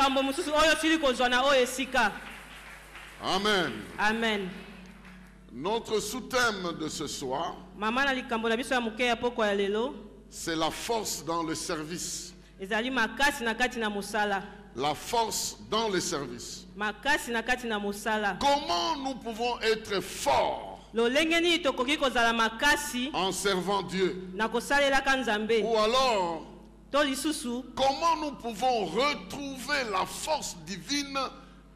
makambo mususu oyo sili kozwa na oyo esika. Amen. Amen. Notre sous-thème de ce soir, Mama na likambo na biso ya muke ya poko ya lelo. c'est la force dans le service. Ezali makasi na kati na musala. La force dans le service. Makasi na kati na musala. Comment nous pouvons être forts Lolengeni tokoki kozala makasi en servant Dieu? na kosalelaka Nzambe. Ou alors, To lisusu comment nous pouvons retrouver la force divine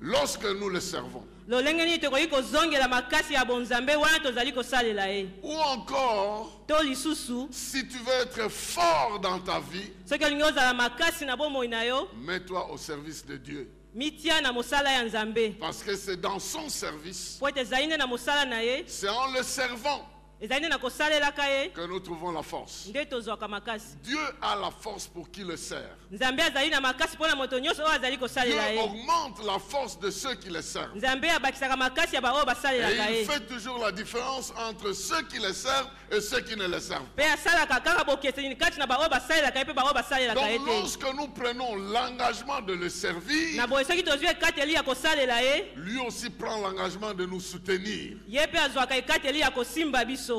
lorsque nous le servons? lolengeni tokoki kozongela makasi ya bonzambe wana tozali kosalela ye. Ou encore, To lisusu si tu veux être fort dans ta vie, soki olingi ozala makasi na bomoi na yo, mets-toi au service de Dieu. mitia na mosala ya Nzambe. Parce que c'est dans son service, Po ete ezali nde na mosala na ye, c'est en le servant ezali nde na kosalelaka ye, que nous trouvons la force. nde tozwaka makasi. Dieu a la force pour qui le sert. Nzambe azali na makasi mpo na moto nyonso oyo azali Dieu kosalela ye. augmente la force de ceux qui le servent. Nzambe abakisaka makasi ya baoyo basalelaka Et il ye. fait toujours la différence entre ceux qui le servent et ceux qui ne le servent Mpe asalaka kaka bokeseni kati na baoyo basalelaka ye mpe baoyo pas. basalelaka ye Donc te. lorsque nous prenons l'engagement de le servir, Na boye soki tozwi ekateli ya kosalela ye, lui aussi prend l'engagement de nous soutenir. ye mpe azwaka ekateli ya kosimba biso.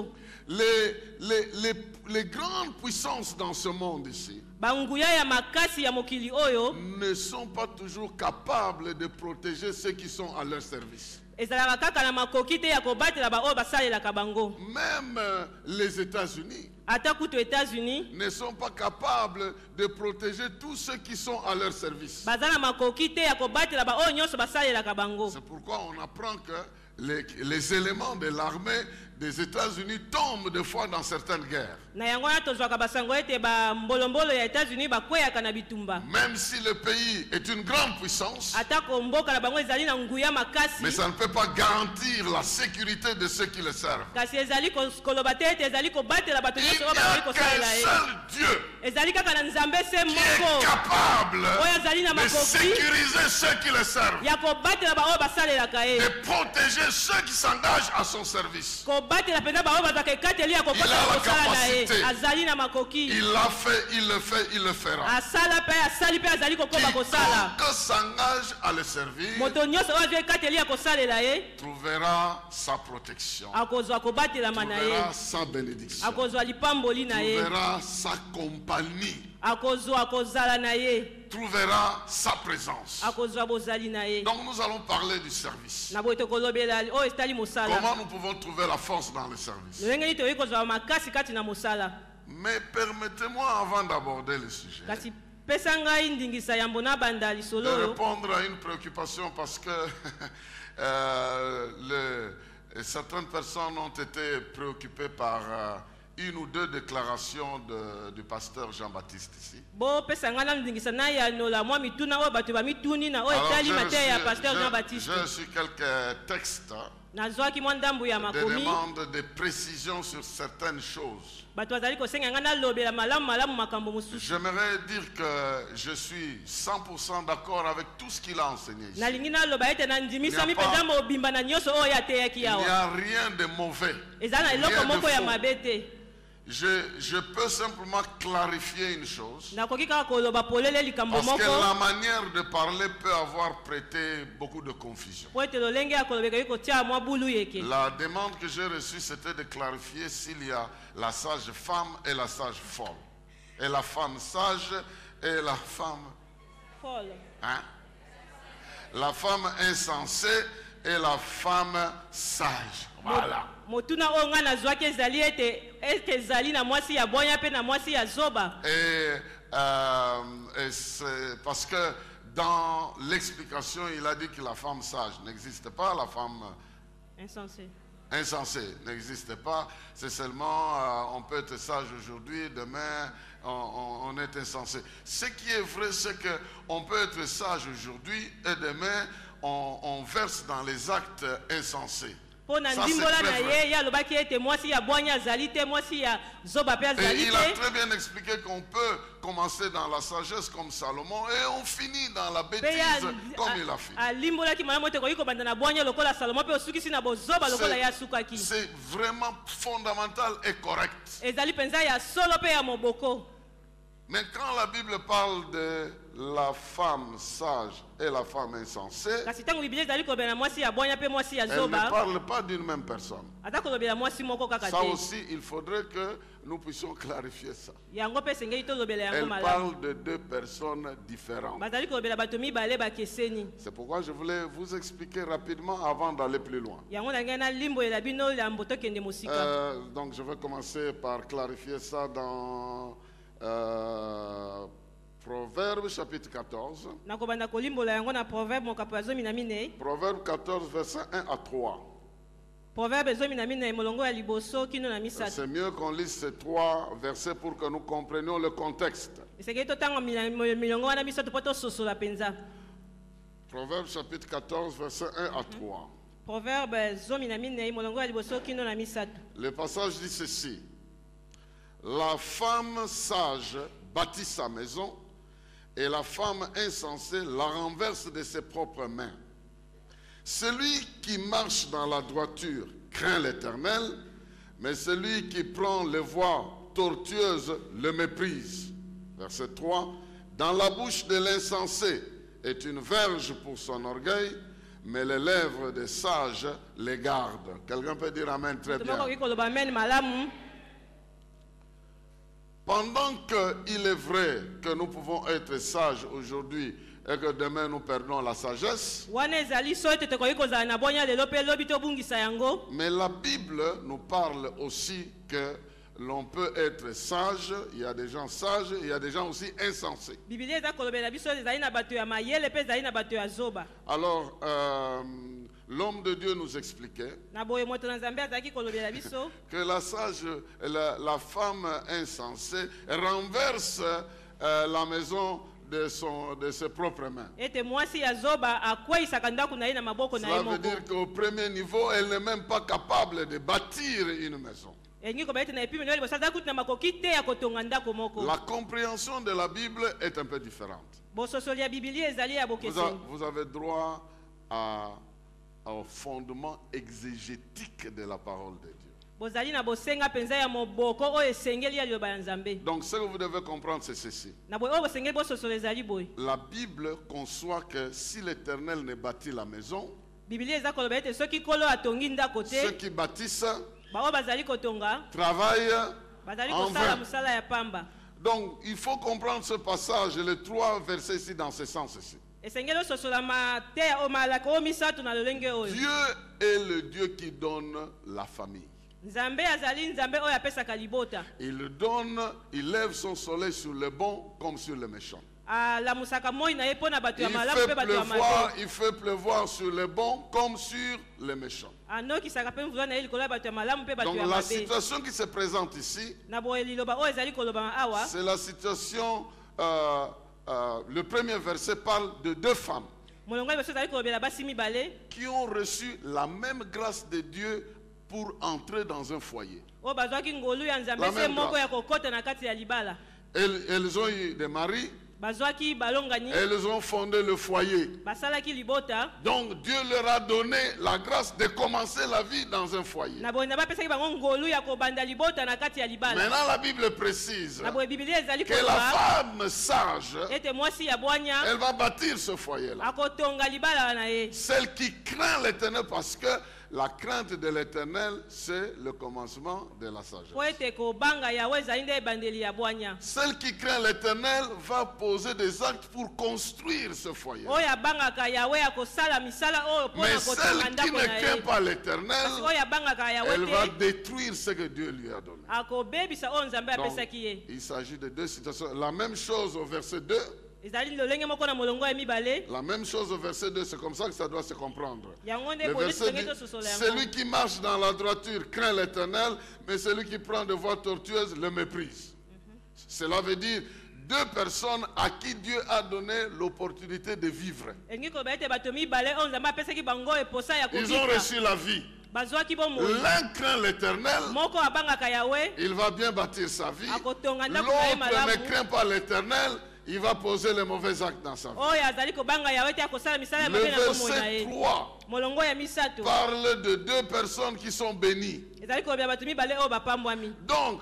Les grandes puissances dans ce monde ici Banguya ya makasi ya mokili oyo ne sont pas toujours capables de protéger ceux qui sont à leur service. ezalaka kaka na makoki te ya kobatela baoyo basalelaka bango. Même les États-Unis Ata kutu États-Unis ne sont pas capables de protéger tous ceux qui sont à leur service. baza na makoki te ya kobatela baoyo nyonso basalelaka bango. C'est pourquoi on apprend que les éléments de l'armée des États-Unis tombent des fois dans certaines guerres. Na yango wana tozwaka basango ete bambolombolo ya États-Unis bakweyaka na bitumba. Même si le pays est une grande puissance, Atako mboka na bango ezali na nguya makasi, mais ça ne peut pas garantir la sécurité de ceux qui le servent. kasi ezali koloba te ete ezali kobatela bato Il nyonso n'y oyo bazali a qu'un kosalela ye. seul Dieu Ezali kaka na Nzambe se qui est moko capable oyo azali na de makoki sécuriser ceux qui le servent, ya kobatela baoyo basalelaka ye, de protéger ceux qui s'engagent à son service. kobatela mpenza baoyo bazwaka ekateli ya Il a kobatela la kosala na ye. capacité. Azali na makoki, Il l'a fait, il le fait, il le fera. asala mpe asali mpe azali kokoba kosala. Quiconque s'engage à le servir Moto nyonso oyo azwi ekateli ya kosalela ye trouvera sa protection, akozwa kobatelama na ye, trouvera sa bénédiction, akozwa lipamboli na ye, trouvera sa compagnie, akozwa kozala na ye, trouvera sa présence. akozwa bozali na ye. Donc nous allons parler du service. Na boye tokolobela oyo etali mosala. Comment nous pouvons trouver la force dans le service? Lolenge nini toyei kozwa makasi kati na mosala. Mais permettez-moi, avant d'aborder le sujet, Kasi pesa ngai ndingisa yambo na banda de lisolo oyo. répondre à une préoccupation parce que certaines personnes ont été préoccupées par une ou deux déclarations du pasteur Jean-Baptiste ici. Bo pesa ngai na ndingisa na ya nola mwa mituna oyo bato bamituni na oyo etali mateya ya pasteur Jean-Baptiste. J'ai reçu quelques textes Nazwaki mwa ndambu ya de makomi. demande de précision sur certaines choses. Bato bazali kosenga ngai nalobela malamu malamu makambo mosusu. J'aimerais dire que je suis 100% d'accord avec tout ce qu'il a enseigné ici. Nalingi naloba ete nandimisami Il n'y a mpenza mobimba na nyonso oyo ateyaki Il n'y awa. a rien de mauvais. Eza na eloko Rien de moko ya faux. mabe te. Je peux simplement clarifier une chose. Nakoki kaka koloba polele likambo Parce que moko. la manière de parler peut avoir prêté beaucoup de confusion. Po ete lolenge ya kolobeka yuko tia mwa bulu yeke. La demande que j'ai reçue, c'était de clarifier s'il y a la sage femme et la sage folle. Et la femme sage et la femme... Folle. Hein? La femme insensée et la femme sage. Voilà. Motuna oyo ngai nazwaki ezali ete ezali na mwasi ya bonya mpe na mwasi ya zoba. Et c'est parce que dans l'explication, il a dit que la femme sage n'existe pas, la femme Insensé. insensée n'existe pas. C'est seulement, on peut être sage aujourd'hui, demain, on est insensé. Ce qui est vrai, c'est qu'on peut être sage aujourd'hui et demain, on verse dans les actes insensés. Po na ndimbola na ye ya lobaki ete mwasi ya bonya azali te, mwasi ya zoba pe Et azali il a te. très bien expliqué qu'on peut commencer dans la sagesse comme Salomon et on finit dans la Pe bêtise ya comme il a fait. alimbolaki malamu ete koki kobanda na bonya lokola Salomo pe osukisi na bozoba lokola ya sukaki. C'est vraiment fondamental et correct. Ezali penza ya solo pe ya moboko. Mais quand la Bible parle de la femme sage et la femme insensée, kasi tango Biblia ezali kolobela mwasi ya bwanya pe mwasi ya elle ne zoba parle pas d'une même personne. ata kolobela mwasi moko kaka Ça te aussi, il faudrait que nous puissions clarifier ça. yango pe esengeli tolobela yango Elle malamu parle de deux personnes différentes. bazali kolobela bato mibale bakeseni C'est pourquoi je voulais vous expliquer rapidement avant d'aller plus loin. yango na ngai nalimbolela bino lambo tokende mosika Donc je vais commencer par clarifier ça dans Proverbe chapitre 14. nakobanda kolimbola yango na proverbe mokapo ya 14 Proverbe 14 verset 1 à 3. proverbe 14 molongo ya liboso kino na misato C'est mieux qu'on lise ces trois versets pour que nous comprenions le contexte. esengeli totanga milongo wana misato mpo tososola mpenza Proverbe chapitre 14 verset 1 à 3. proverbe 14 molongo ya liboso kino na misato Le passage dit ceci. La femme sage bâtit sa maison et la femme insensée la renverse de ses propres mains. Celui qui marche dans la droiture craint l'Éternel, mais celui qui prend les voies tortueuses le méprise. Verset 3. Dans la bouche de l'insensé est une verge pour son orgueil, mais les lèvres des sages les gardent. Quelqu'un peut dire Amen très bien. tomokoki koloba amen malamu Pendant qu'il est vrai que nous pouvons être sages aujourd'hui et que demain nous perdons la sagesse, wana ezali so ete tokoki kozala na bonya lelo mpe lobi tobungisa yango mais la Bible nous parle aussi que l'on peut être sage, il y a des gens sages, il y a des gens aussi insensés. bibilia eza kolobela biso ezali na bato ya mayele mpe ezali na bato ya zoba Alors, l'homme de Dieu nous expliquait na boye moto na nzambe azalaki kolobela biso que la sage, la femme insensée renverse la maison de ses propres mains. ete mwasi ya zoba akweyisaka ndako na ye na maboko na ye Cela veut moko dire qu'au premier niveau, elle n'est même pas capable de bâtir une maison. elingi kobala ete na epime liboso azali kuti na makoki te ya kotonga ndako moko La compréhension de la Bible est un peu différente. bososoli ya bibilia ezali ya bokeseni Vous avez droit au fondement exégétique de la parole de Dieu. bozali na bosenga mpenza ya moboko oyo esengeli ya liloba ya nzambe Donc ce que vous devez comprendre, c'est ceci. na boye oyo bosengeli bososola ezali boye La Bible conçoit que si l'Éternel ne bâtit la maison, bibilia eza koloba ete soki nkolo atongi ndako ceux te qui bâtissent baoyo bazali kotonga travaillent bazali en kosala vain. mosala ya pamba Donc il faut comprendre ce passage, les trois versets ici, dans ce sens ici. esengeli ososolama te malaka oyo misato na lolenge oyo Dieu est le Dieu qui donne la famille. nzambe azali nzambe oyo apesaka libota Il donne, il lève son soleil sur les bons comme sur les méchants. alamusaka moi na ye mpo na bato ya Il malamu mpe bato ya mabe fait pleuvoir sur les bons comme sur les méchants. anokisaka mpe mvula na ye likolo ya bato ya malamu mpe bato Donc ya la mabe situation qui se présente ici, na boye liloba oyo ezali kolobama awa c'est la situation, le premier verset parle de deux femmes molongo ya liboso ezali kolobela basi mibale qui ont reçu la même grâce de Dieu pour entrer dans un foyer. oyo bazwaki ngolu ya La nzambe se même moko grâce. ya kokota na kati ya libala Elles ont eu des maris, bazwaki balongani elles ont fondé le foyer. basalaki libota Donc Dieu leur a donné la grâce de commencer la vie dans un foyer. na boye na bapesaki bango ngolu ya kobanda libota na kati ya libala Maintenant la Bible précise na boye bibilia ezali que la koloba femme sage, ete mwasi ya bwanya elle va bâtir ce foyer-là. akotonga libala na ye Celle qui craint l'Éternel, parce que la crainte de l'Éternel, c'est le commencement de la sagesse. po ete kobanga yawe ezali nde ebandeli ya bwanya Celle qui craint l'Éternel va poser des actes pour construire ce foyer. oyo abangaka yawe akosala misala oyo mpo na Mais celle kotonga qui ndako ne na craint ye pas l'Éternel, kasi oyo abangaka yawe elle va te détruire ce que Dieu lui a donné. akobebisa oyo nzambe Donc, apesaki ye il s'agit de deux situations. La même chose au verset 2. ezali lolenge moko na molongo ya mibale La même chose au verset 2. C'est comme ça que ça doit se comprendre. yango nde Le boye verset tosenge dit, tososola yango celui qui marche dans la droiture craint l'Éternel, mais celui qui prend des voies tortueuses le méprise. Cela veut dire deux personnes à qui Dieu a donné l'opportunité de vivre. elingi koloba ete bato mibale oyo nzambe apesaki bango eposa ya Ils ont kobika reçu la vie. bazwaki bomoi L'un craint l'Éternel, moko abangaka yawe il va bien bâtir sa vie. akotonga ndako na ye L'autre ne malamu craint pas l'Éternel, il va poser les mauvais actes dans sa vie. oyo azali kobanga yawe te akosala misala ya Le mabe na bomoi na verset ye 3 molongo ya misato parle de deux personnes qui sont bénies. ezali kolobela bato mibale oyo bapambwami Donc,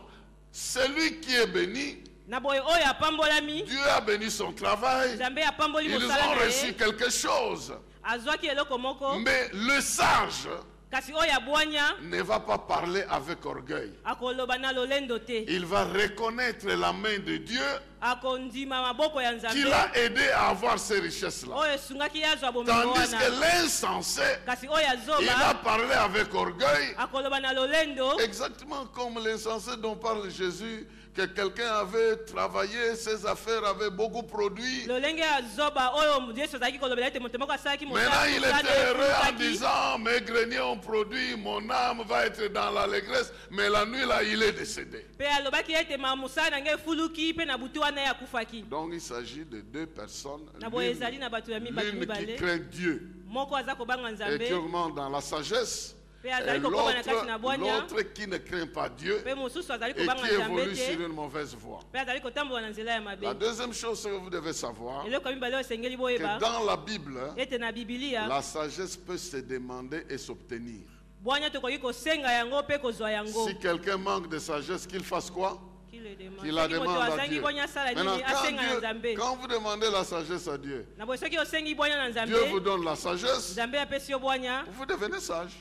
celui qui est béni Na boye oyo apambolami. Dieu a béni son travail. Nzambe apamboli Ils mosala ont na reçu ye. quelque chose. Azwaki eloko moko. Mais le sage Kasi oyo abwanya ne va pas parler avec orgueil. akoloba na lolendo te. Il va reconnaître la main de Dieu Akondima maboko ya qui Nzambe. l'a aidé à avoir ces richesses-là. Oyo sungaki yazwa bomengo Tandis wana. que l'insensé, Kasi oyo il va azoba parler avec orgueil, akoloba na lolendo. exactement comme l'insensé dont parle Jésus, que quelqu'un avait travaillé, ses affaires avaient beaucoup produit. Lolenge azoba oyo Yesu azalaki kolobela ete moto moko asalaki Maintenant, il mosala était heureux en efutaki. disant, mes greniers ont produit, mon âme va être dans l'allégresse, mais la nuit là, il est décédé. Pe alobaki ete mosala na ngai efuluki pe na butu wana ye akufaki. Donc il s'agit de deux personnes, Na boye ezali na bato ya mibale l'une qui mibale. craint Dieu Moko aza kobanga et Nzambe. qui augmente dans la sagesse, Pe et azali kokoba na kati na bwanya. l'autre qui ne craint pas Dieu Pe mosusu azali et kobanga qui Nzambe évolue sur te. une mauvaise voie. Pe azali kotambola na nzela ya mabe. La deuxième chose que vous devez savoir, Eloko ya mibale oyo esengeli que boyeba dans la Bible, ete na Biblia la sagesse peut se demander et s'obtenir. bwanya tokoki kosenga yango pe kozwa yango. Si quelqu'un manque de sagesse, qu'il fasse quoi? Qui le demande? Qu'il la Soki moto demande à azangi Dieu. bwanya asala Maintenant, nini asenga na Nzambe. quand vous demandez la sagesse à Dieu, Na boye soki osengi bwanya na Dieu vous Nzambe, donne la sagesse, Nzambe apesi yo bwanya, vous devenez sage.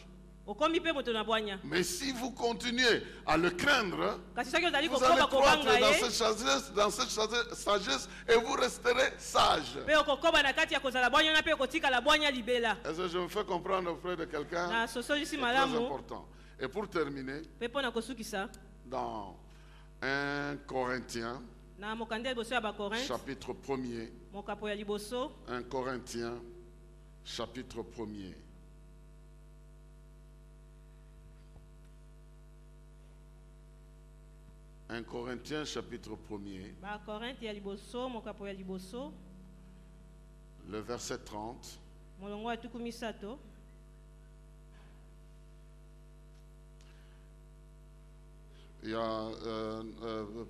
okomi pe moto na bwanya. Mais si vous continuez à le craindre, Kasi soki ozali vous allez kokoba croître kobanga dans ye, cette sagesse et vous resterez sage. pe okokoba na kati ya kozala bwanya wana pe okotikala bwanya libela. Est-ce que je me fais comprendre auprès de quelqu'un? Na sosolisi C'est très malamu important. Et pour terminer, pe mpo na kosukisa dans 1 Corinthiens, na mokanda ya liboso ya bakorinthe chapitre 1er, mokapo ya liboso 1 Corinthiens, chapitre 1er. Un Corinthiens chapitre 1er, bakorinthe ya liboso mokapo ya liboso le verset 30. molongo ya tuku misato. Il y a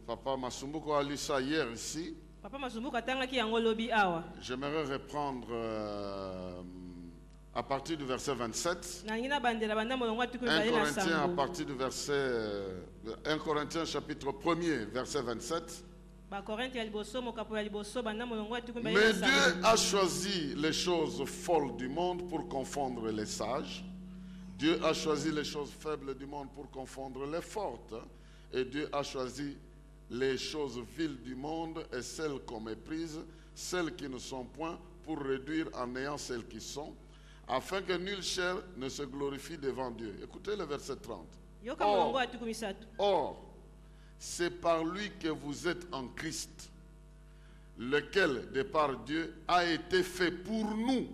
Papa Masumbuko a lu ça hier ici. Papa Masumbuko atangaki yango lobi awa. J'aimerais reprendre à partir du verset 27. Na ngina bandela banda molongo ya tuku 1 mibale na Corinthiens à sango. partir du verset 1 Corinthiens chapitre 1er verset 27. Bakorinthe ya liboso mokapo ya liboso banda molongo ya tuku mibale Mais na Dieu sango. a choisi les choses folles du monde pour confondre les sages. Dieu a choisi les choses faibles du monde pour confondre les fortes. Et Dieu a choisi les choses viles du monde et celles qu'on méprise, celles qui ne sont point, pour réduire en néant celles qui sont, afin que nulle chair ne se glorifie devant Dieu. Écoutez le verset 30. Yoka molongo ya tuku misato. Or, c'est par lui que vous êtes en Christ, lequel, de par Dieu, a été fait pour nous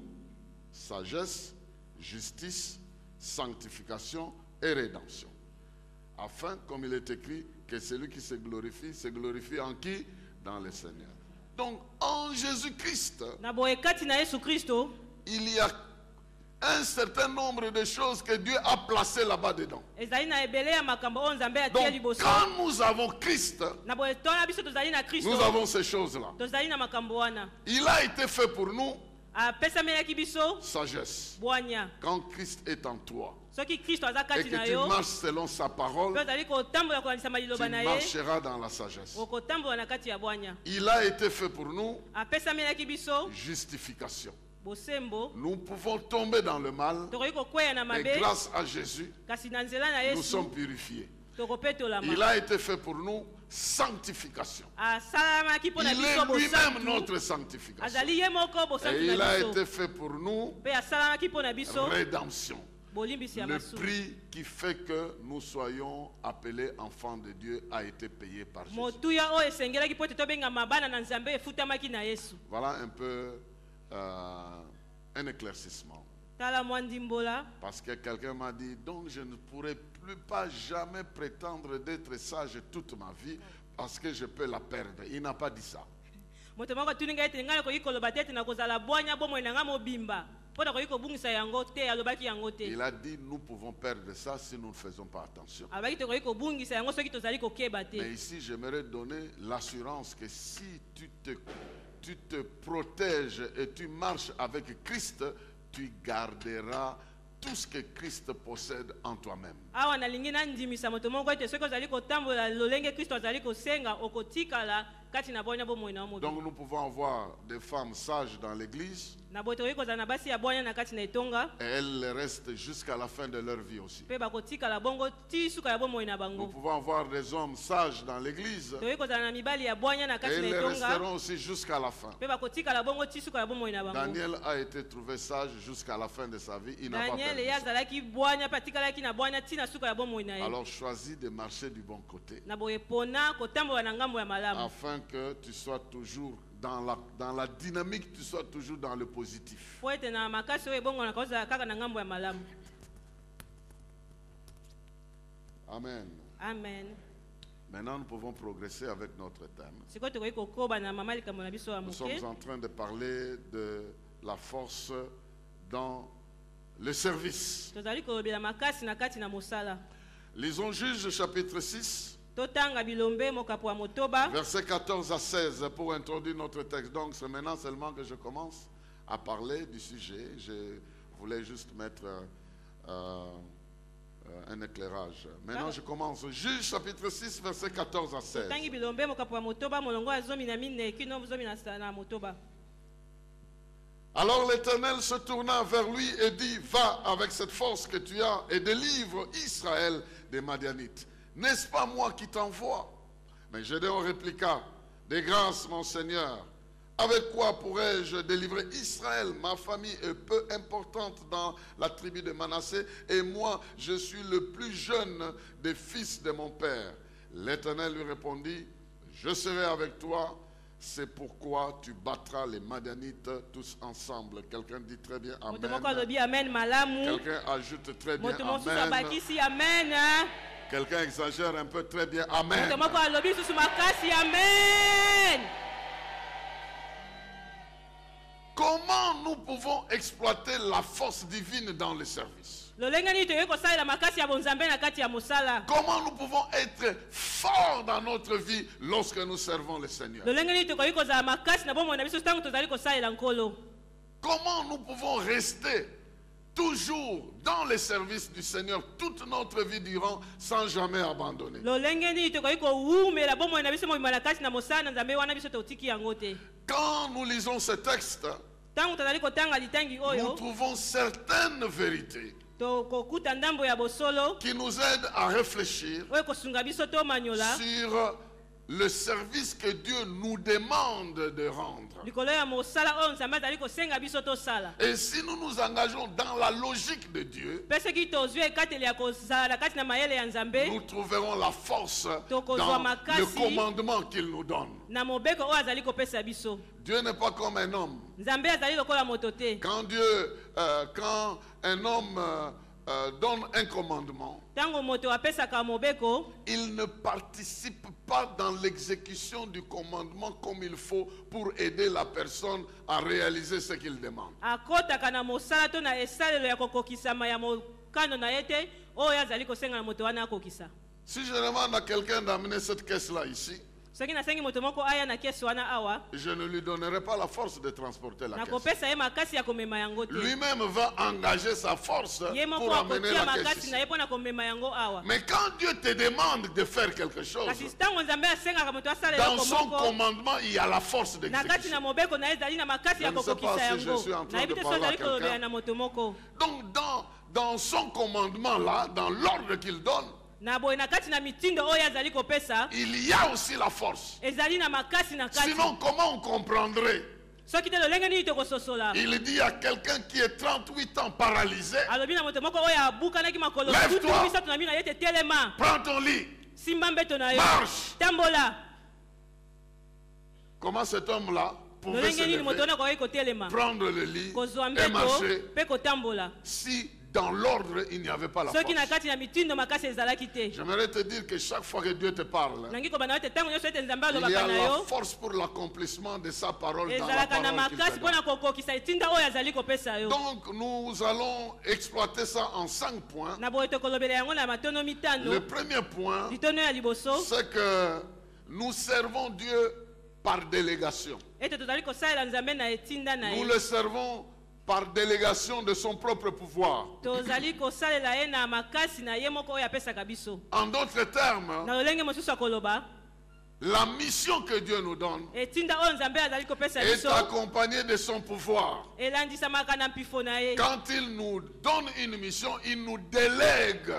sagesse, justice, sanctification et rédemption. Afin, comme il est écrit, que celui qui se glorifie en qui? Dans le Seigneur. Donc, en Jésus-Christ, Na boye kati na Yesu Kristo, il y a un certain nombre de choses que Dieu a placées là-bas dedans. ezali na ebele ya makambo oyo Nzambe atia Donc, liboso. quand nous avons Christ, Na boye tona biso tozali na Kristo. nous avons ces choses-là. Tozali na makambo wana. Il a été fait pour nous Apesamelaki biso sagesse. bwanya. Quand Christ est en toi Soki Kristo aza et kati que na tu yo, marches selon sa parole, pe ozali kotambola kolandisa tu maliloba na ye, marcheras dans la sagesse. okotambola na kati ya bwanya. Il a été fait pour nous Apesamelaki biso justification. bosembo. Nous pouvons tomber dans le mal Tokoki kokweya na et mabe, grâce à Jésus, kasi na nzela na nous Yesu sommes purifiés. tokopetolama. Il a été fait pour nous sanctification. Asalamaki mpo na Il biso est lui-même bosantu. notre sanctification. Azali ye moko bosantu Et il a na biso. été fait pour nous Pe asalamaki mpo na biso rédemption. bolimbisi ya Le masumu. prix qui fait que nous soyons appelés enfants de Dieu a été payé par Jésus. Motuya oyo esengelaki mpo ete tobengama bana na Nzambe efutamaki na Yesu. Voilà un peu un éclaircissement. Tala mwa ndimbola. Parce que quelqu'un m'a dit, donc je ne pourrai plus pas jamais prétendre d'être sage toute ma vie parce que je peux la perdre. Il n'a pas dit ça. Moto moko atuni ngai ete ngai nakoki koloba te ete nakozala bwanya bomoi na ngai mobimba mpo nakoki kobungisa yango te, alobaki yango te. Il a dit, nous pouvons perdre ça si nous ne faisons pas attention. Alobaki tokoki kobungisa yango soki tozali kokeba Mais te. ici, j'aimerais donner l'assurance que si tu te protèges et tu marches avec Christ, tu garderas tout ce que Christ possède en toi-même. awa nalingi nandimisa moto moko ete soki ozali kotambola lolenge kristo azali kosenga okotikala kati na bwanya bomoi na yo mobimba. Donc nous pouvons avoir des femmes sages dans l'église na boye tokoki kozala na basi ya bwanya na kati na etonga et elles restent jusqu'à la fin de leur vie aussi. mpe bakotikala bongo ti suka ya bomoi na Nous bango. pouvons avoir des hommes sages dans l'église tokoki kozala na mibali ya bwanya na et kati na ils etonga resteront aussi jusqu'à la fin. mpe bakotikala bongo ti suka ya bomoi na bango. Daniel a été trouvé sage jusqu'à la fin de sa vie. Il n'a pas daniel perdu ye ça. azalaki bwanya mpe atikalaki na bwanya ti na suka ya bomoi na ye. Alors choisis de marcher du bon côté na boye pona kotambola na ngambo ya malamu afin que tu sois toujours dans la dynamique, tu sois toujours dans le positif. po ete na makasi oyo ebongona kozala kaka na ngambo ya malamu. Amen. Amen. Maintenant, nous pouvons progresser avec notre thème. sikoyo tokoki kokoba na mama likambo na biso ya Nous moke. sommes en train de parler de la force dans le service. tozali kolobela makasi na kati na mosala. Lisons Juges chapitre 6, totanga bilombe mokapo ya motoba versets 14 à 16 pour introduire notre texte. Donc c'est maintenant seulement que je commence à parler du sujet. Je voulais juste mettre un éclairage. Maintenant je commence. Juges chapitre 6, versets 14 à 16. totangi bilombe mokapo ya motoba molongo ya zomi na mine kino zomi na motoba. Alors l'Éternel se tourna vers lui et dit, va avec cette force que tu as et délivre Israël des Madianites. N'est-ce pas moi qui t'envoie? Mais Gédéon répliqua, de grâce mon Seigneur, avec quoi pourrais-je délivrer Israël? Ma famille est peu importante dans la tribu de Manassé et moi je suis le plus jeune des fils de mon père. L'Éternel lui répondit, je serai avec toi. C'est pourquoi tu battras les Madianites tous ensemble. Quelqu'un dit très bien moto moko Amen. alobi amen malamu. Quelqu'un ajoute très bien moto mosusu Amen. abakisi amen. Quelqu'un exagère un peu très bien Amen. moto moko alobi susu makasi amen. Comment nous pouvons exploiter la force divine dans le service? lolenge nini toyoki kosalela makasi ya bonzambe na kati ya mosala. Comment nous pouvons être forts dans notre vie lorsque nous servons le Seigneur? lolenge nini tokoki kozala makasi na bomoi na biso ntango tozali kosalela nkolo. Comment nous pouvons rester toujours dans le service du Seigneur toute notre vie durant sans jamais abandonner? lolenge nini tokoki kowumela bomoi na biso mobimba na kati na mosala na nzambe wana biso totiki yango te. Quand nous lisons ce texte, ntango tozali kotanga litangi nous oyo trouvons certaines vérités tokokuta ndambo ya bosolo qui nous aident à réfléchir oyo kosunga biso tomanyola sur le service que Dieu nous demande de rendre. likolo ya mosala oyo nzambe azali kosenga biso tosala. Et si nous nous engageons dans la logique de Dieu, mpe soki tozwi ekateli ya kozala na kati na mayele ya nzambe nous trouverons la force Tokozwa dans makasi. le commandement qu'il nous donne. na mobeko oyo azali kopesa biso. Dieu n'est pas comme un homme. nzambe azali lokola moto te. Quand un homme donne un commandement, ntango moto apesaka mobeko il ne participe pas dans l'exécution du commandement comme il faut pour aider la personne à réaliser ce qu'il demande. akotaka na mosala to na esalelo ya kokokisama ya mokano na ye te oyo azali kosenga na moto wana akokisa. Si je demande à quelqu'un d'amener cette caisse-là ici, soki nasengi moto moko aya na kesi wana awa je ne lui donnerai pas la force de transporter la caisse. nakopesa ye makasi ya komema yango te. Lui-même va engager sa force ye moko pour amener akotia la caisse makasi ici. na ye mpo na komema yango awa. Mais quand Dieu te demande de faire quelque chose, kasi ntango nzambe asengaka moto asalela dans eloko son moko commandement, il y a la force na kati na d'exécution. mobeko na ye ezali na makasi ya Je ne sais pas kokokisa si je yango. suis en train nayebi de te so parler à ozali kolobela quelqu'un. na moto moko. Donc, dans son commandement-là, dans l'ordre qu'il donne, na boye na kati na mitindo oyo azali kopesa il y a aussi la force. ezali na makasi na kati. Sinon, comment on comprendrait? soki te lolenge nini tokososola. Il dit à quelqu'un qui est 38 ans paralysé, alobi na moto moko oyo abukanaki makolo Lève-toi. butu misato na mino na ye te telema prends ton lit, simba mbeto na yo marche. tambola. Comment cet homme-là pouvait se lolenge nini moto lever, wana akoki kotelema prendre le lit kozwa et mbeto marcher mpe kotambola si dans l'ordre il n'y avait pas la soki na force? kati na mitindo makasi ezalaki te. J'aimerais te dire que chaque fois que Dieu te parle, nangi kobanda yo te ntango nyonso ete nzambe il y alobaka a na la yo force pour l'accomplissement de sa parole dans la ezalaka na parole qu'il makasi te mpo na donne. kokokisa etinda oyo azali kopesa yo. Donc nous allons exploiter ça en 5 points. na boye tokolobela yango na matono mitano. Le premier point, litono ya liboso c'est que nous servons Dieu par délégation. ete tozali kosalela nzambe na etinda na Nous ye. le servons par délégation de son propre pouvoir. tozali kosalela ye na makasi na ye moko oyo apesaka biso. En d'autres termes, Na lolenge mosusu ya koloba, la mission que Dieu nous donne etinda oyo nzambe azali kopesa est biso accompagnée de son pouvoir. elandisamaka na mpifo na ye. Quand il nous donne une mission, il nous délègue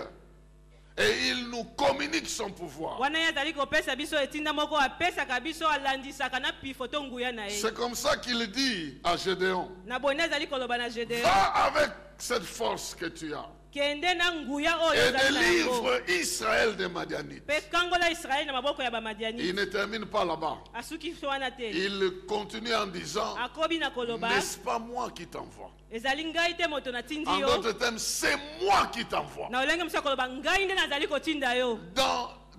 et il nous communique son pouvoir. Wana ye azali kopesa biso etinda moko apesaka biso alandisaka na mpifo to nguya na ye. C'est comme ça qu'il dit à Gédéon, Na bone azali koloba na Gédéon, va avec cette force que tu as kende na nguya oyo et ozali na yango. délivre Israël des Madianites. Pe kangola Israeli na maboko ya bamadiani. Il ne termine pas là-bas. Asuki wana te. Il continue en disant, Akobi na koloba, n'est-ce pas moi qui t'envoie? ezali ngai te moto na tindi En yo. d'autres termes, c'est moi qui t'envoie. Na olenge mosusu koloba ngai nde nazali kotinda yo.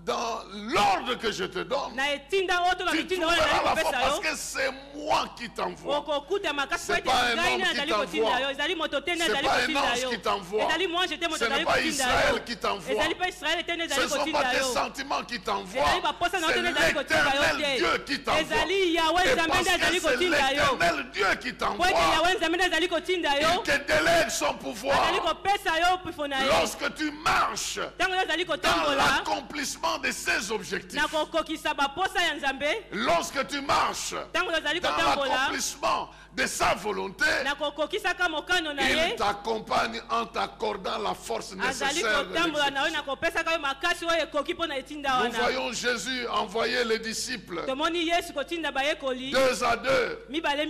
Dans l'ordre que je te donne, Na etinda oyo to na tu mitinda oyo trouveras nazali la foi kopesa parce yo. que c'est moi qui t'envoie. Okokuta makasi C'est ete pas un ngai homme nde qui nazali t'envoie. kotinda yo. Ezali moto te nde C'est nazali pas un kotinda ange yo. qui t'envoie. Ezali moi te moto Ce n'est nazali pas kotinda Israël yo. qui t'envoie. Ezali pas Israël te nde Ce nazali ne sont pas kotinda tes yo. sentiments qui t'envoient. Ezali baposa na yo te C'est nde nazali kotinda yo l'éternel Dieu te. qui t'envoie. Ezali Yahweh Et nzambe parce nde azali que c'est kotinda yo. l'éternel Dieu qui Po ete t'envoie, Yahweh nzambe nde azali kotinda yo. il te délègue son Azali pouvoir. kopesa yo mpifo na ye. Lorsque tu marches Ntango yo ozali dans kotambola l'accomplissement de ses objectifs, na kokokisa baposa ya nzambe. lorsque tu marches Ntango yo ozali dans kotambola l'accomplissement de sa volonté, na kokokisaka mokano na il ye. t'accompagne en t'accordant la force Azali nécessaire de kotambola na yo l'exécution. na kopesaka yo makasi oyo ekoki mpo na etinda Nous wana. voyons Jésus envoyer les disciples Tomoni Yesu kotinda bayekoli 2 à 2 mibale